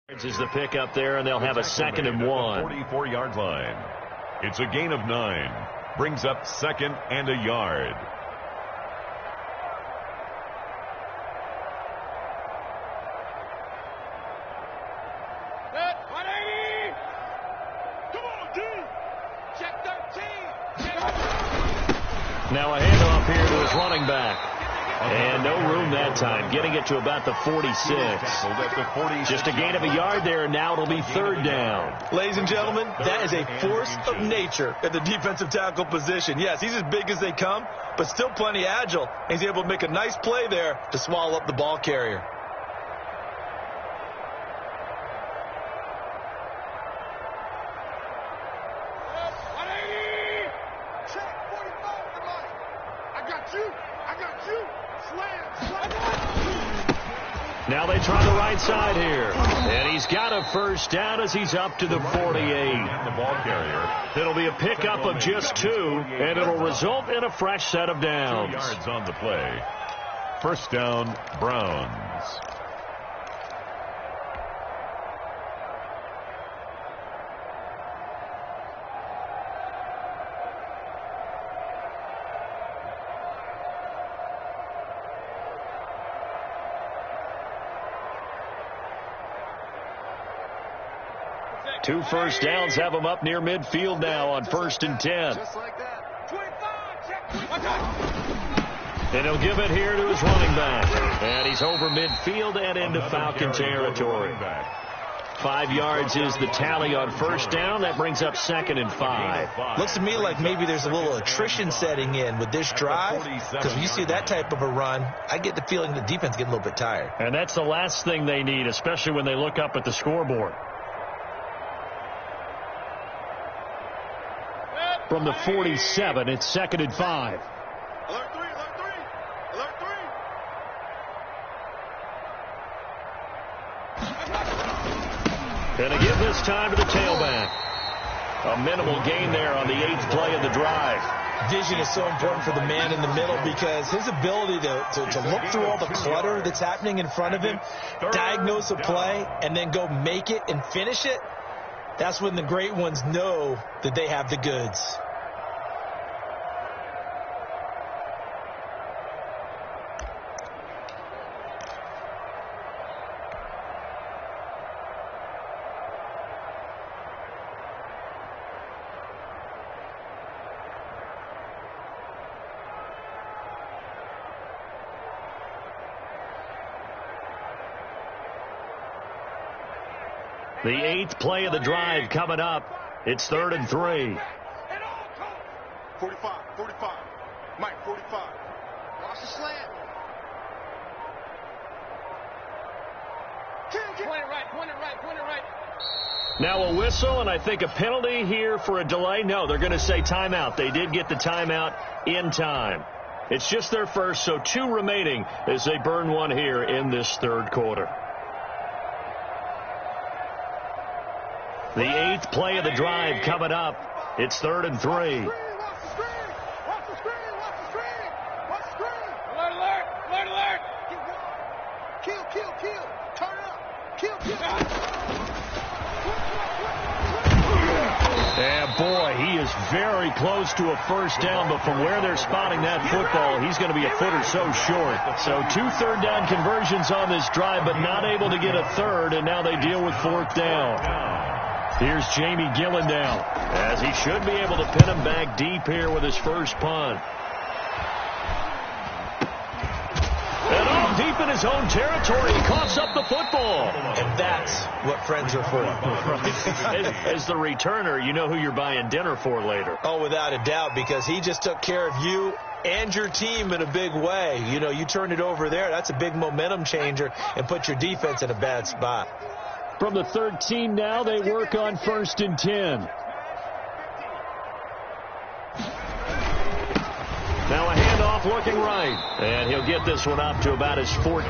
S8: Is the pick up there, and they'll have a 2nd and 1.
S9: 44-yard line. It's a gain of 9. Brings up 2nd and a yard.
S11: Good. 180. Come on, D. Check 13.
S8: Now a handoff here to his running back. And no room that time, getting it to about the 46. Just a gain of a yard there, and now it'll be 3rd down.
S10: Ladies and gentlemen, that is a force of nature at the defensive tackle position. Yes, he's as big as they come, but still plenty agile. He's able to make a nice play there to swallow up the ball carrier.
S8: Now they try the right side here. And he's got a 1st down as he's up to the 48.
S9: The ball carrier.
S8: It'll be a pickup of just 2, and it'll result in a fresh set of downs.
S9: 2 yards on the play. 1st down, Browns.
S8: Two 1st downs have him up near midfield now on 1st and 10.
S11: Just like that. 25. Check.
S8: And he'll give it here to his running back. And he's over midfield and into Falcon territory. 5 yards is the tally on 1st down. That brings up 2nd and 5.
S10: Looks to me like maybe there's a little attrition setting in with this drive, because when you see that type of a run, I get the feeling the defense is getting a little bit tired.
S8: And that's the last thing they need, especially when they look up at the scoreboard. From the 47, it's 2nd and 5.
S11: Alert 3, alert 3, alert 3.
S8: And to give this time to the tailback. A minimal gain there on the 8th play of the drive.
S10: Vision is so important for the man in the middle, because his ability to look through all the clutter that's happening in front of him, diagnose a play, and then go make it and finish it. That's when the great ones know that they have the goods.
S8: The 8th play of the drive coming up. It's 3rd and 3.
S11: 45, 45. Mike, 45. Watch the slant. Point it right, point it right, point it right.
S8: Now a whistle, and I think a penalty here for a delay. No, they're going to say timeout. They did get the timeout in time. It's just their first, so 2 remaining as they burn 1 here in this 3rd quarter. The 8th play of the drive coming up. It's 3rd and 3.
S11: Watch the screen, watch the screen, watch the screen, watch the screen. Alert, alert, alert, alert. Kill, kill, kill. Turn it up. Kill, kill.
S8: And boy, he is very close to a 1st down, but from where they're spotting that football, he's going to be a foot or so short. So 2 3rd down conversions on this drive, but not able to get a 3rd, and now they deal with 4th down. Here's Jamie Gillen now, as he should be able to pin him back deep here with his first punt. And all deep in his own territory, he coughs up the football.
S10: And that's what friends are for.
S8: As the returner, you know who you're buying dinner for later.
S10: Oh, without a doubt, because he just took care of you and your team in a big way. You know, you turned it over there. That's a big momentum changer and put your defense in a bad spot.
S8: From the 13 now, they work on 1st and 10. Now a handoff looking right. And he'll get this one up to about his 14.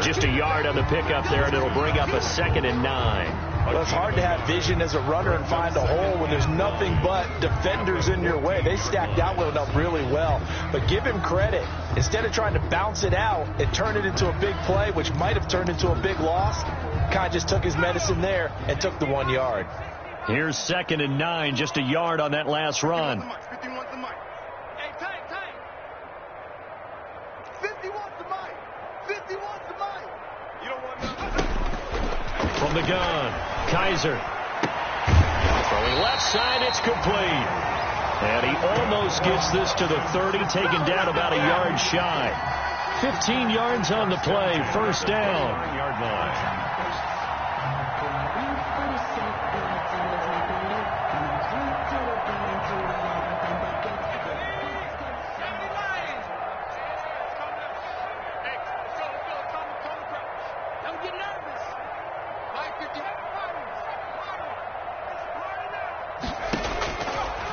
S8: Just a yard on the pickup there, and it'll bring up a 2nd and 9.
S10: Well, it's hard to have vision as a runner and find a hole when there's nothing but defenders in your way. They stacked that one up really well. But give him credit. Instead of trying to bounce it out and turn it into a big play, which might have turned into a big loss, Kai just took his medicine there and took the 1 yard.
S8: Here's 2nd and 9, just a yard on that last run.
S11: 51's the mic. Hey, tight. 51's the mic. 51's the mic. You don't want nothing.
S8: From the gun, Kaiser. Throwing left side, it's complete. And he almost gets this to the 30, taken down about a yard shy. 15 yards on the play, first down.
S9: 9-yard line.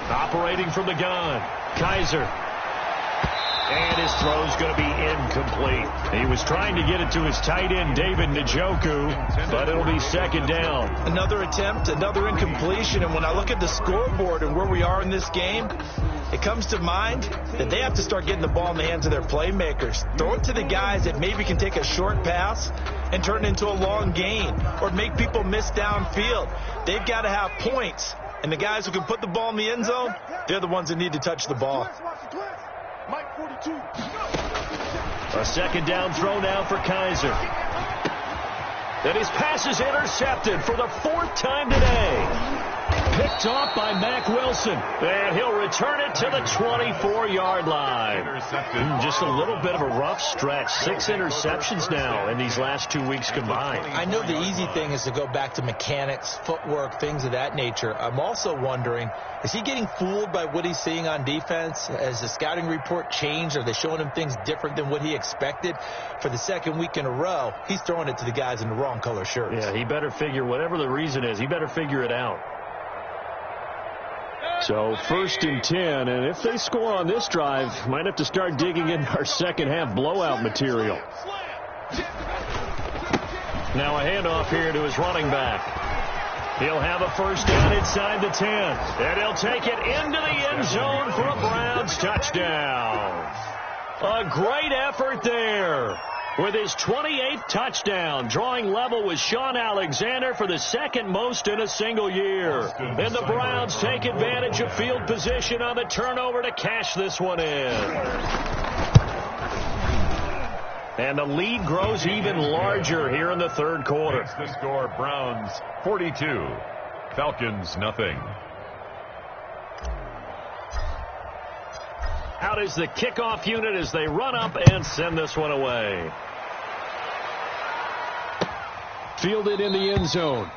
S8: Operating from the gun, Kaiser. And his throw's going to be incomplete. He was trying to get it to his tight end, David Njoku, but it'll be 2nd down.
S10: Another attempt, another incompletion, and when I look at the scoreboard and where we are in this game, it comes to mind that they have to start getting the ball in the hands of their playmakers. Throw it to the guys that maybe can take a short pass and turn it into a long gain or make people miss downfield. They've got to have points. And the guys who can put the ball in the end zone, they're the ones that need to touch the ball.
S8: A 2nd down throw now for Kaiser. And his pass is intercepted for the 4th time today. Picked off by Mack Wilson. And he'll return it to the 24-yard line. Just a little bit of a rough stretch. 6 interceptions now in these last 2 weeks combined.
S10: I know the easy thing is to go back to mechanics, footwork, things of that nature. I'm also wondering, is he getting fooled by what he's seeing on defense? Has the scouting report changed? Are they showing him things different than what he expected? For the 2nd week in a row, he's throwing it to the guys in the wrong color shirts.
S8: Yeah, he better figure, whatever the reason is, he better figure it out. So 1st and 10, and if they score on this drive, might have to start digging in our second half blowout material. Now a handoff here to his running back. He'll have a 1st down inside the 10, and he'll take it into the end zone for a Browns touchdown. A great effort there. With his 28th touchdown, drawing level with Sean Alexander for the 2nd most in a single year. And the Browns take advantage of field position on the turnover to cash this one in. And the lead grows even larger here in the 3rd quarter.
S9: It's the score, Browns 42, Falcons nothing.
S8: Out is the kickoff unit as they run up and send this one away. Fielded in the end zone.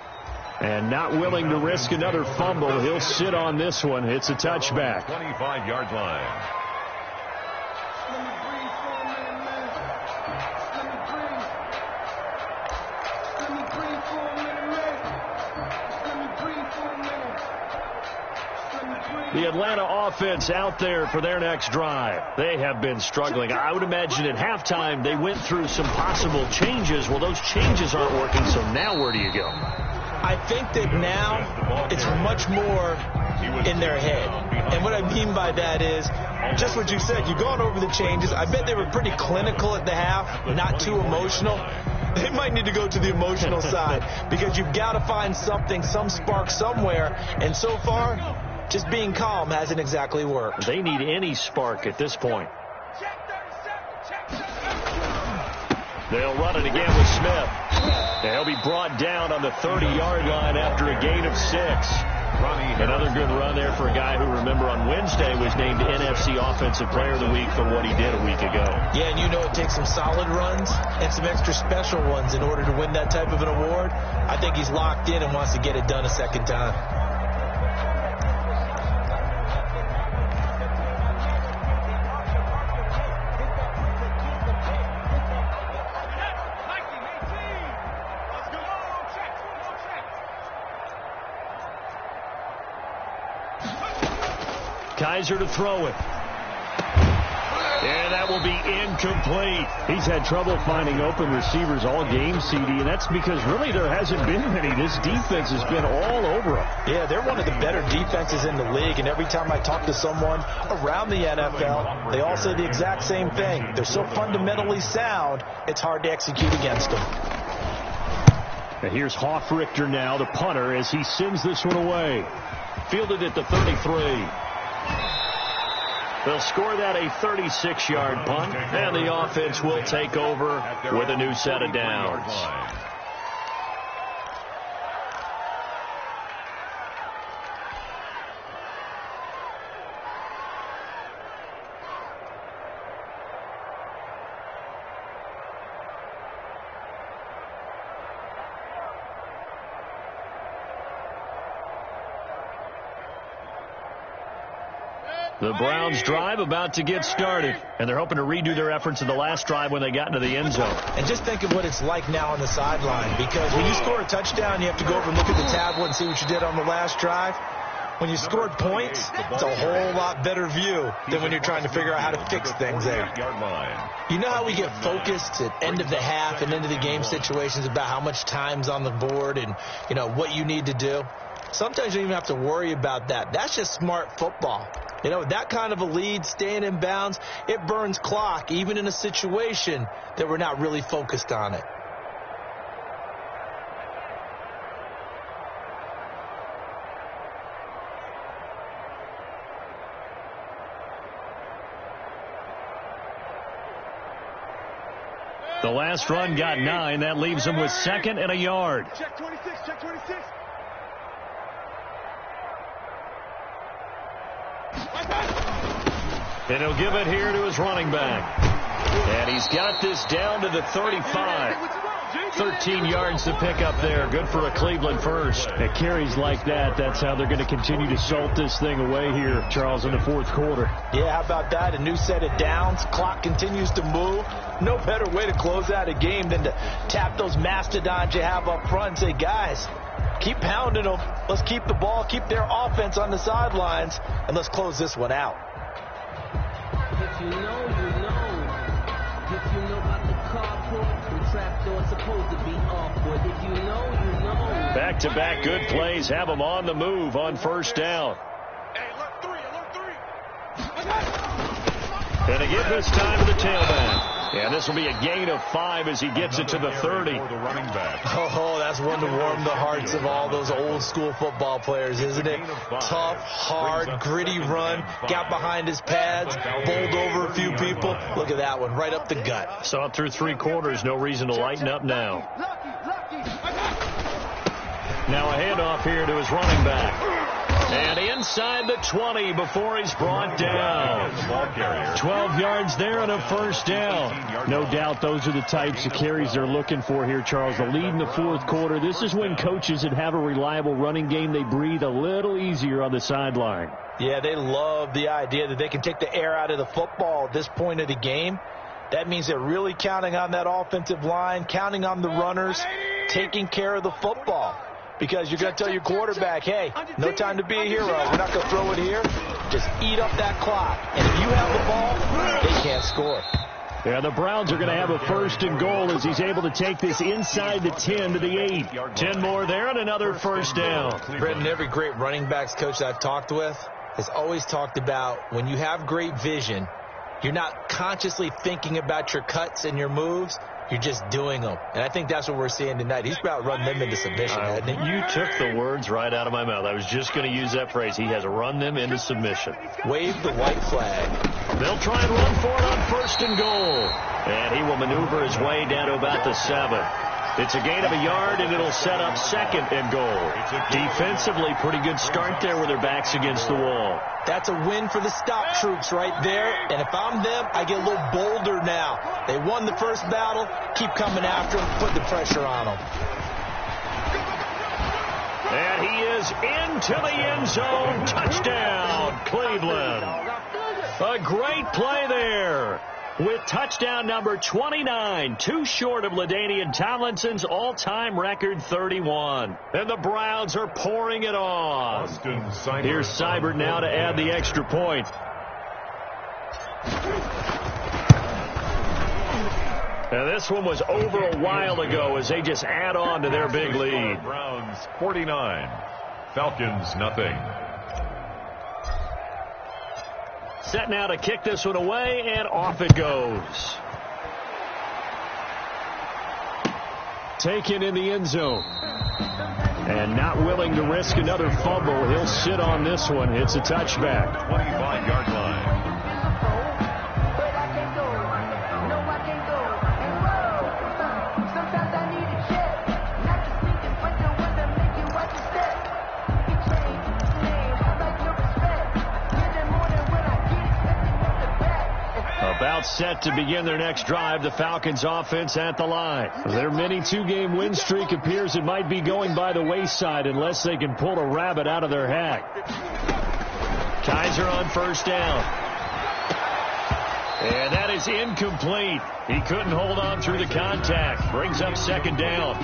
S8: And not willing to risk another fumble. He'll sit on this one. It's a touchback.
S9: 25-yard line.
S8: The Atlanta offense out there for their next drive. They have been struggling. I would imagine at halftime they went through some possible changes. Well, those changes aren't working, so now where do you go?
S10: I think that now it's much more in their head. And what I mean by that is just what you said. You've gone over the changes. I bet they were pretty clinical at the half, not too emotional. They might need to go to the emotional side because you've got to find something, some spark somewhere. And so far, just being calm hasn't exactly worked.
S8: They need any spark at this point. They'll run it again with Smith. And he'll be brought down on the 30-yard line after a gain of 6. Another good run there for a guy who, remember, on Wednesday was named NFC Offensive Player of the Week for what he did a week ago.
S10: Yeah, and you know it takes some solid runs and some extra special ones in order to win that type of an award. I think he's locked in and wants to get it done a second time.
S8: Kaiser to throw it. And that will be incomplete. He's had trouble finding open receivers all game, CD, and that's because really there hasn't been many. This defense has been all over them.
S10: Yeah, they're one of the better defenses in the league, and every time I talk to someone around the NFL, they all say the exact same thing. They're so fundamentally sound, it's hard to execute against them.
S8: And here's Hoffrichter now, the punter, as he sends this one away. Fielded at the 33. They'll score that a 36-yard punt, and the offense will take over with a new set of downs. The Browns drive about to get started, and they're hoping to redo their efforts in the last drive when they got into the end zone.
S10: And just think of what it's like now on the sideline, because when you score a touchdown, you have to go over and look at the tablet and see what you did on the last drive. When you scored points, it's a whole lot better view than when you're trying to figure out how to fix things there. You know how we get focused at end of the half and end of the game situations about how much time's on the board and, you know, what you need to do? Sometimes you don't even have to worry about that. That's just smart football. You know, that kind of a lead, staying in bounds, it burns clock, even in a situation that we're not really focused on it.
S8: The last run got 9. That leaves them with 2nd and a yard.
S11: Check 26, check 26.
S8: And he'll give it here to his running back. And he's got this down to the 35. 13 yards to pick up there. Good for a Cleveland first. At carries like that, that's how they're going to continue to salt this thing away here, Charles, in the fourth quarter.
S10: Yeah, how about that? A new set of downs. Clock continues to move. No better way to close out a game than to tap those mastodons you have up front and say, guys, keep pounding them. Let's keep the ball, keep their offense on the sidelines, and let's close this one out.
S12: If you know, you know. If you know about the carport, the trapdoor's supposed to be awkward. If you know, you know.
S8: Back-to-back good plays have them on the move on first down.
S11: Hey, alert 3, alert 3.
S8: And again this time to the tailback. And this will be a gain of 5 as he gets it to the 30.
S10: Oh, that's one to warm the hearts of all those old school football players, isn't it? Tough, hard, gritty run. Got behind his pads, bowled over a few people. Look at that one, right up the gut.
S8: Saw it through 3 quarters. No reason to lighten up now. Now a handoff here to his running back. And inside the 20 before he's brought down. 12 yards there and a first down. No doubt those are the types of carries they're looking for here, Charles. The lead in the fourth quarter. This is when coaches that have a reliable running game, they breathe a little easier on the sideline.
S10: Yeah, they love the idea that they can take the air out of the football at this point of the game. That means they're really counting on that offensive line, counting on the runners, taking care of the football. Because you're going to tell your quarterback, hey, no time to be a hero. We're not going to throw it here. Just eat up that clock. And if you have the ball, they can't score.
S8: Yeah, the Browns are going to have a first and goal as he's able to take this inside the 10 to the 8. 10 more there and another first down.
S10: Brendan, every great running backs coach I've talked with has always talked about when you have great vision, you're not consciously thinking about your cuts and your moves. You're just doing them. And I think that's what we're seeing tonight. He's about run them into submission, hasn't he?
S8: You took the words right out of my mouth. I was just going to use that phrase. He has run them into submission.
S10: Wave the white flag.
S8: They'll try and run for it on first and goal. And he will maneuver his way down to about the 7. It's a gain of a yard, and it'll set up second and goal. Defensively, pretty good start there with their backs against the wall.
S10: That's a win for the stop troops right there. And if I'm them, I get a little bolder now. They won the first battle. Keep coming after them. Put the pressure on them.
S8: And he is into the end zone. Touchdown, Cleveland. A great play there. With touchdown number 29, too short of LaDainian Tomlinson's all-time record 31. And the Browns are pouring it on. Here's Seibert now to add the extra point. And this one was over a while ago as they just add on to their big lead.
S9: Browns 49, Falcons nothing.
S8: Set now to kick this one away, and off it goes. taken in the end zone. And not willing to risk another fumble, he'll sit on this one. It's a touchback.
S9: 25-yard line.
S8: About set to begin their next drive, the Falcons offense at the line. Their mini two-game win streak appears it might be going by the wayside unless they can pull a rabbit out of their hat. Kaiser on first down. And that is incomplete. He couldn't hold on through the contact. Brings up second down.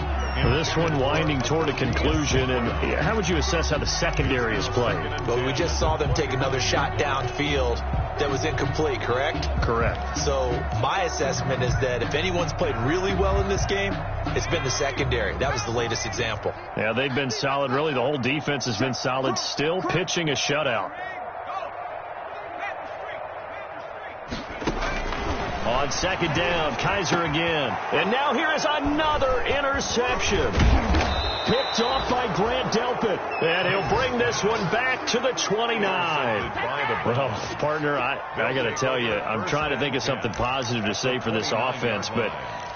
S8: This one winding toward a conclusion. And how would you assess how the secondary is played?
S10: Well, we just saw them take another shot downfield that was incomplete, correct?
S8: Correct.
S10: So my assessment is that if anyone's played really well in this game, it's been the secondary. That was the latest example.
S8: Yeah, they've been solid. Really, the whole defense has been solid. Still pitching a shutout. On second down, Kaiser again. And now here is another interception. Picked off by Grant Delpit. And he'll bring this one back to the 29. Well, partner, I got to tell you, I'm trying to think of something positive to say for this offense, but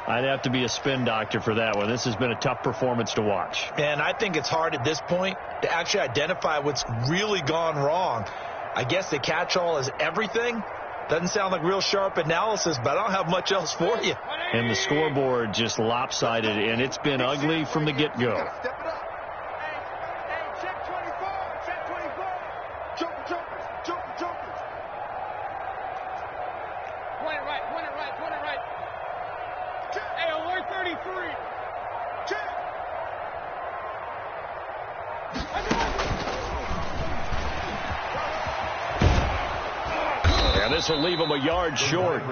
S8: I'd have to be a spin doctor for that one. This has been a tough performance to watch.
S10: And I think it's hard at this point to actually identify what's really gone wrong. I guess the catch-all is everything. Doesn't sound like real sharp analysis, but I don't have much else for you.
S8: And the scoreboard just lopsided, and it's been ugly from the get-go.
S11: Step it up. Hey, check 24. Check 24. Jokers. Point it right. Hey, alert 33. Check.
S8: And this will leave him a yard short.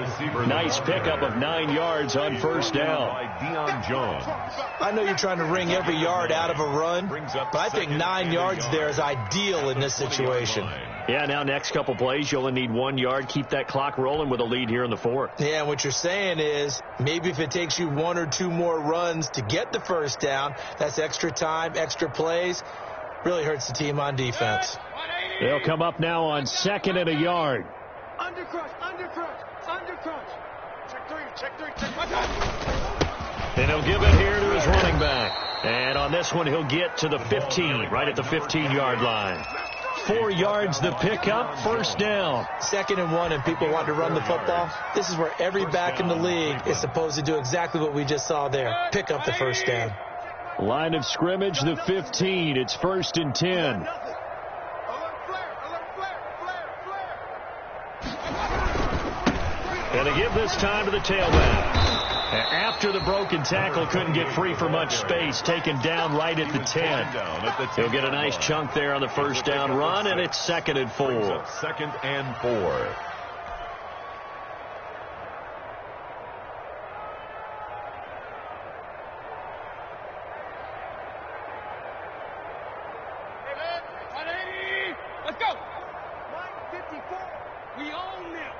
S8: Nice pickup of 9 yards on first down.
S10: I know you're trying to wring every yard out of a run, but I think 9 yards there is ideal in this situation.
S8: Yeah, now next couple plays, you only need 1 yard. Keep that clock rolling with a lead here in the fourth.
S10: Yeah, and what you're saying is maybe if it takes you 1 or 2 more runs to get the first down, that's extra time, extra plays. Really hurts the team on defense.
S8: They'll come up now on second and a yard.
S11: Undercrunch. Check three.
S8: And he'll give it here to his running back. And on this one, he'll get to the 15, right at the 15-yard line. 4 yards the pickup, first down.
S10: 2nd and 1, and people want to run the football. This is where every back in the league is supposed to do exactly what we just saw there. Pick up the first down.
S8: Line of scrimmage, the 15. It's 1st and 10. And to give this time to the tailback. After the broken tackle, couldn't get free for much space. Taken down right at the 10. He'll get a nice chunk there on the first down run, and it's 2nd and 4.
S9: 2nd and 4.
S11: Let's go. 54. We own them.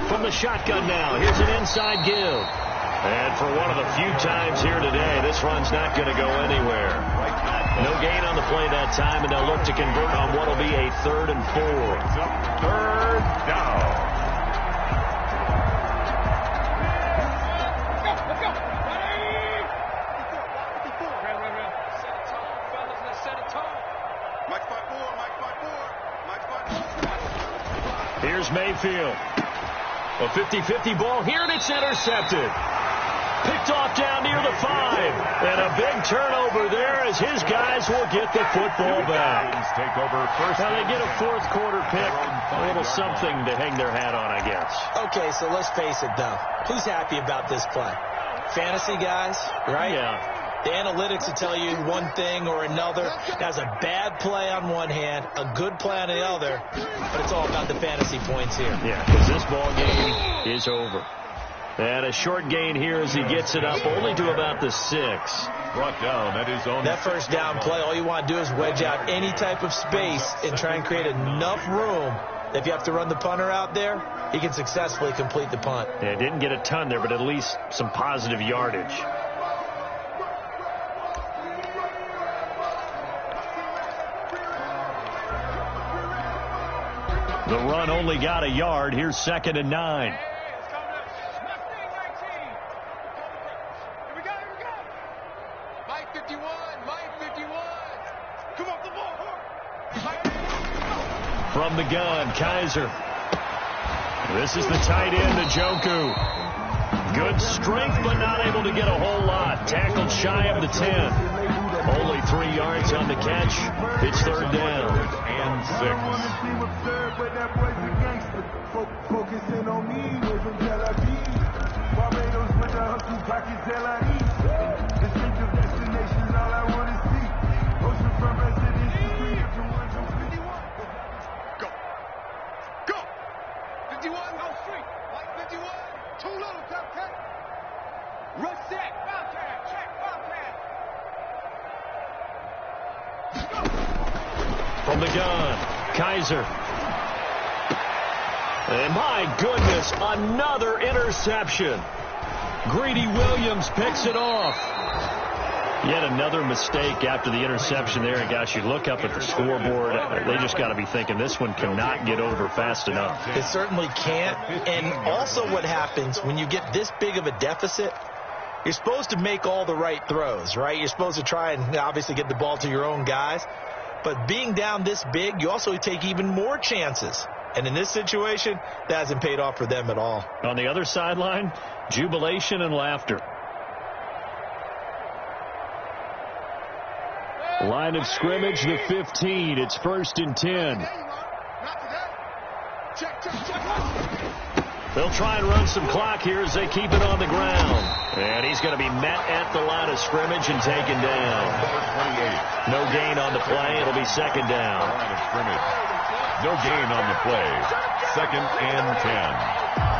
S8: From the shotgun now, here's an inside give. And for one of the few times here today, this run's not going to go anywhere. No gain on the play that time, and they'll look to convert on what will be a 3rd and 4.
S9: 3rd down.
S11: Let's go. Set it tall, fellas. Let's set it tall. Mike 5-4.
S8: Here's Mayfield. A 50-50 ball here, and it's intercepted. Picked off down near the 5. And a big turnover there as his guys will get the football back.
S9: Take over first.
S8: Now they get a 4th quarter pick. A little something to hang their hat on, I guess.
S10: Okay, so let's face it, though. Who's happy about this play? Fantasy guys, right?
S8: Yeah.
S10: The analytics will tell you one thing or another. That's a bad play on one hand, a good play on the other, but it's all about the fantasy points here.
S8: Yeah, because this ball game is over. And a short gain here as he gets it up only to about the 6.
S9: Brought down at his own.
S10: That first down play, all you want to do is wedge out any type of space and try and create enough room If you have to run the punter out there, he can successfully complete the punt.
S8: Yeah, didn't get a ton there, but at least some positive yardage. The run only got a yard. Here's 2nd and 9. From the gun, Kaiser. This is the tight end, Njoku. Good strength, but not able to get a whole lot. Tackled shy of the 10. Only 3 yards on the catch. It's 3rd down.
S9: And 6.
S2: Focusing on me, living Tel Aviv. Barbados with the hustle pocket Tel Aviv. Distinctive destinations, all I want to see. Oceanfront residences, 3 different ones on 51. Go. Go. 51, go street. Like 51. Too little, Top. Rush set. Wildcat. Check. Wildcat.
S8: From the gun, Kaiser. And my goodness, another interception. Greedy Williams picks it off. Yet another mistake after the interception there. And gosh, you look up at the scoreboard, they just got to be thinking this one cannot get over fast enough.
S10: It certainly can't. And also what happens when you get this big of a deficit, you're supposed to make all the right throws, right? You're supposed to try and obviously get the ball to your own guys. But being down this big, you also take even more chances. And in this situation, that hasn't paid off for them at all.
S8: On the other sideline, jubilation and laughter. Line of scrimmage, the 15. It's 1st and 10. They'll try and run some clock here as they keep it on the ground. And he's going to be met at the line of scrimmage and taken down. No gain on the play. It'll be 2nd down.
S9: Line of scrimmage. No gain on the play. 2nd and 10.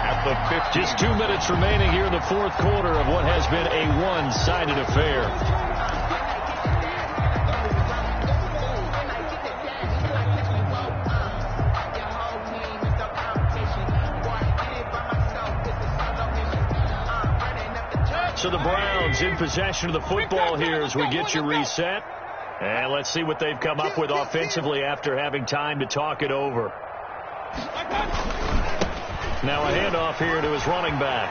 S9: At the 15.
S8: Just 2 minutes remaining here in the 4th quarter of what has been a one-sided affair. So the Browns in possession of the football here as we get you reset. And let's see what they've come up with offensively after having time to talk it over. Now a handoff here to his running back.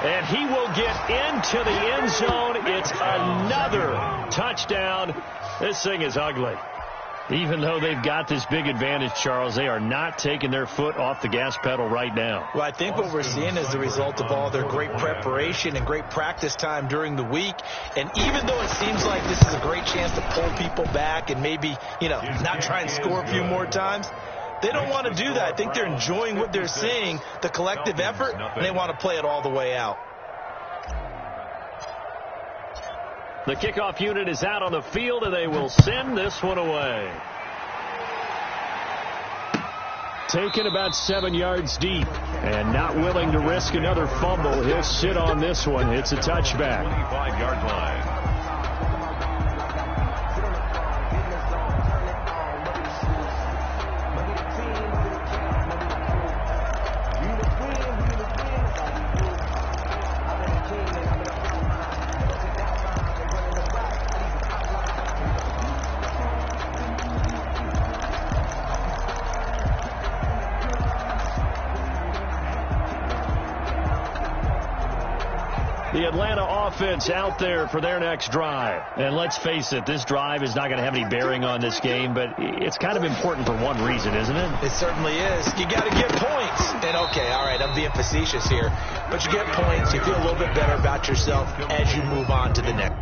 S8: And he will get into the end zone. It's another touchdown. This thing is ugly. Even though they've got this big advantage, Charles, they are not taking their foot off the gas pedal right now.
S10: Well, I think what we're seeing is the result of all their great preparation and great practice time during the week. And even though it seems like this is a great chance to pull people back and maybe, not try and score a few more times, they don't want to do that. I think they're enjoying what they're seeing, the collective effort, and they want to play it all the way out.
S8: The kickoff unit is out on the field, and they will send this one away. Taken about 7 yards deep, and not willing to risk another fumble. He'll sit on this one. It's a touchback.
S9: 25-yard line.
S8: The Atlanta offense out there for their next drive. And let's face it, this drive is not going to have any bearing on this game, but it's kind of important for one reason, isn't it?
S10: It certainly is. You got to get points. And, okay, all right, I'm being facetious here. But you get points. You feel a little bit better about yourself as you move on to the next.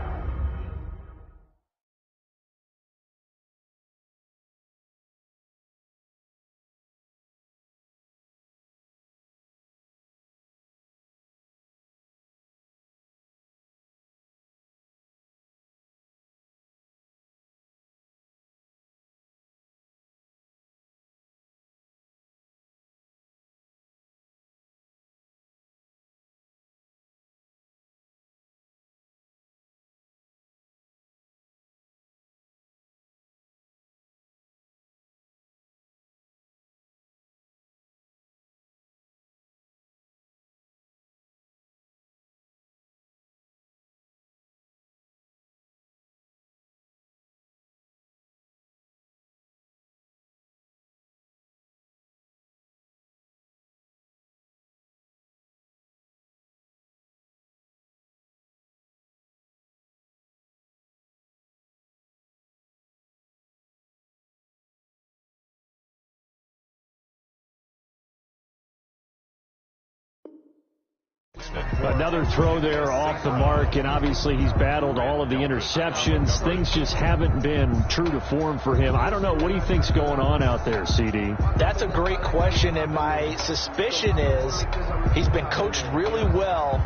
S8: Another throw there off the mark, and obviously he's battled all of the interceptions. Things just haven't been true to form for him. I don't know. What do you think's going on out there, CD?
S10: That's a great question, and my suspicion is he's been coached really well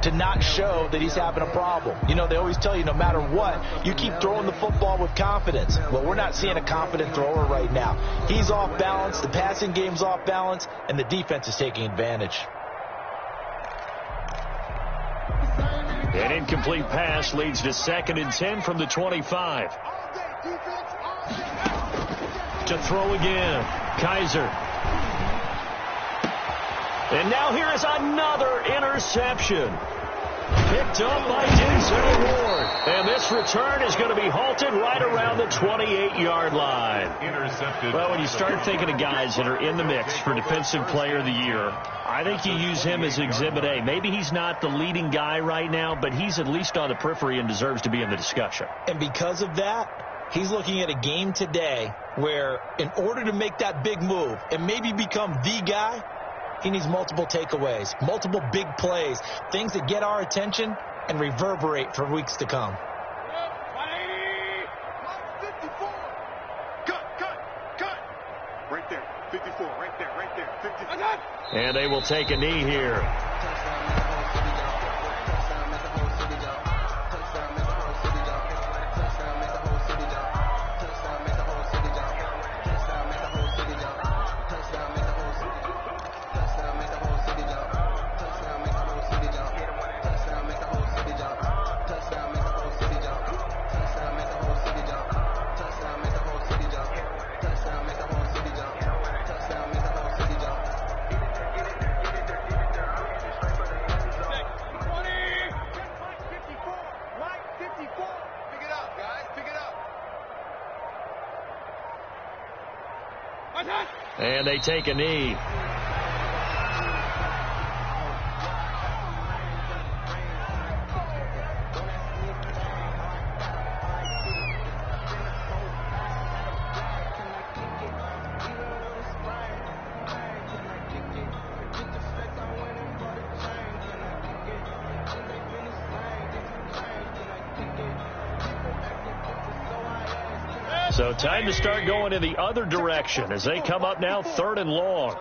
S10: to not show that he's having a problem. You know, they always tell you no matter what, you keep throwing the football with confidence. Well, we're not seeing a confident thrower right now. He's off balance, the passing game's off balance, and the defense is taking advantage.
S8: An incomplete pass leads to 2nd and 10 from the 25. To throw again, Kaiser. And now here is another interception. Picked up by Denzel Ward. And this return is going to be halted right around the 28-yard line.
S9: Intercepted.
S8: Well, when you start thinking of guys that are in the mix for Defensive Player of the Year, I think you use him as Exhibit A. Maybe he's not the leading guy right now, but he's at least on the periphery and deserves to be in the discussion.
S10: And because of that, he's looking at a game today where in order to make that big move and maybe become the guy, he needs multiple takeaways, multiple big plays, things that get our attention and reverberate for weeks to come.
S11: 54. Cut. Right there. 54. Right there. 54.
S8: And they will take a knee here. And they take a knee. So time to start going in the other direction as they come up now 3rd and long.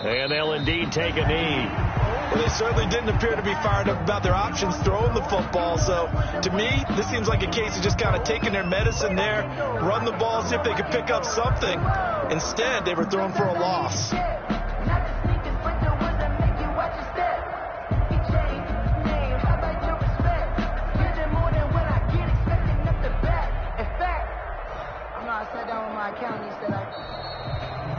S8: And they'll indeed take a knee.
S10: Well, they certainly didn't appear to be fired up about their options throwing the football. So to me, this seems like a case of just kind of taking their medicine there, run the ball, see if they could pick up something. Instead, they were throwing for a loss.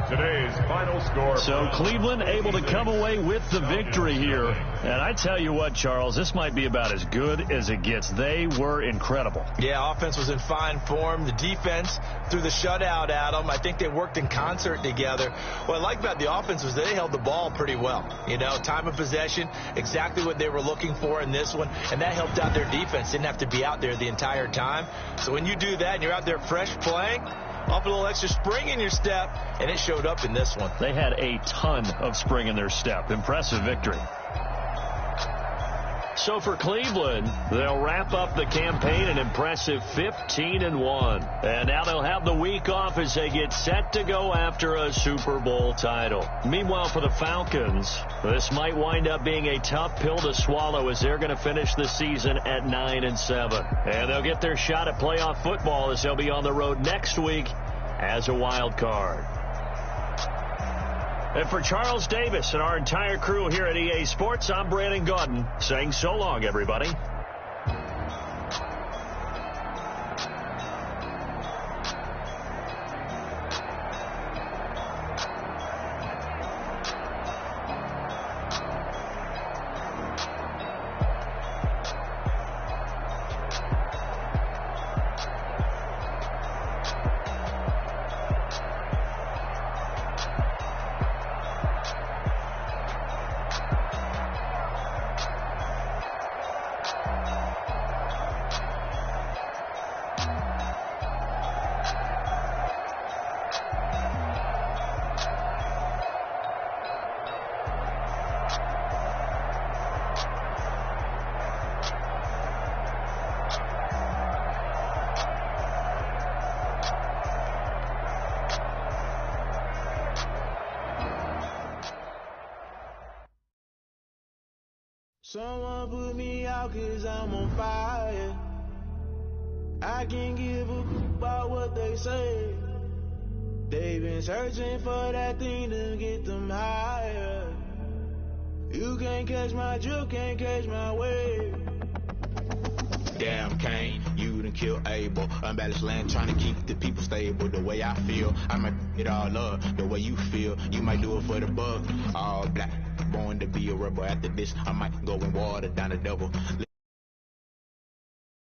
S9: Today's final score.
S8: So Cleveland able to come away with the victory here. And I tell you what, Charles, this might be about as good as it gets. They were incredible.
S10: Yeah, offense was in fine form. The defense threw the shutout at them. I think they worked in concert together. What I like about the offense was they held the ball pretty well. You know, time of possession, exactly what they were looking for in this one. And that helped out their defense. Didn't have to be out there the entire time. So when you do that and you're out there fresh playing, off a little extra spring in your step, and it showed up in this one.
S8: They had a ton of spring in their step. Impressive victory. So for Cleveland, they'll wrap up the campaign an impressive 15-1. And now they'll have the week off as they get set to go after a Super Bowl title. Meanwhile, for the Falcons, this might wind up being a tough pill to swallow as they're going to finish the season at 9-7. And they'll get their shot at playoff football as they'll be on the road next week as a wild card. And for Charles Davis and our entire crew here at EA Sports, I'm Brandon Gaudin saying so long, everybody.
S13: Someone put me out 'cause I'm on fire. I can't give a fuck about what they say. They've been searching for that thing to get them higher. You can't catch my drift, can't catch my wave.
S14: Damn, Kane, you done killed Abel. Unbalanced land, trying to keep the people stable. The way I feel, I might it all up. The way you feel, you might do it for the buck. All black, born to be a rebel. After this, I might go and water down the double.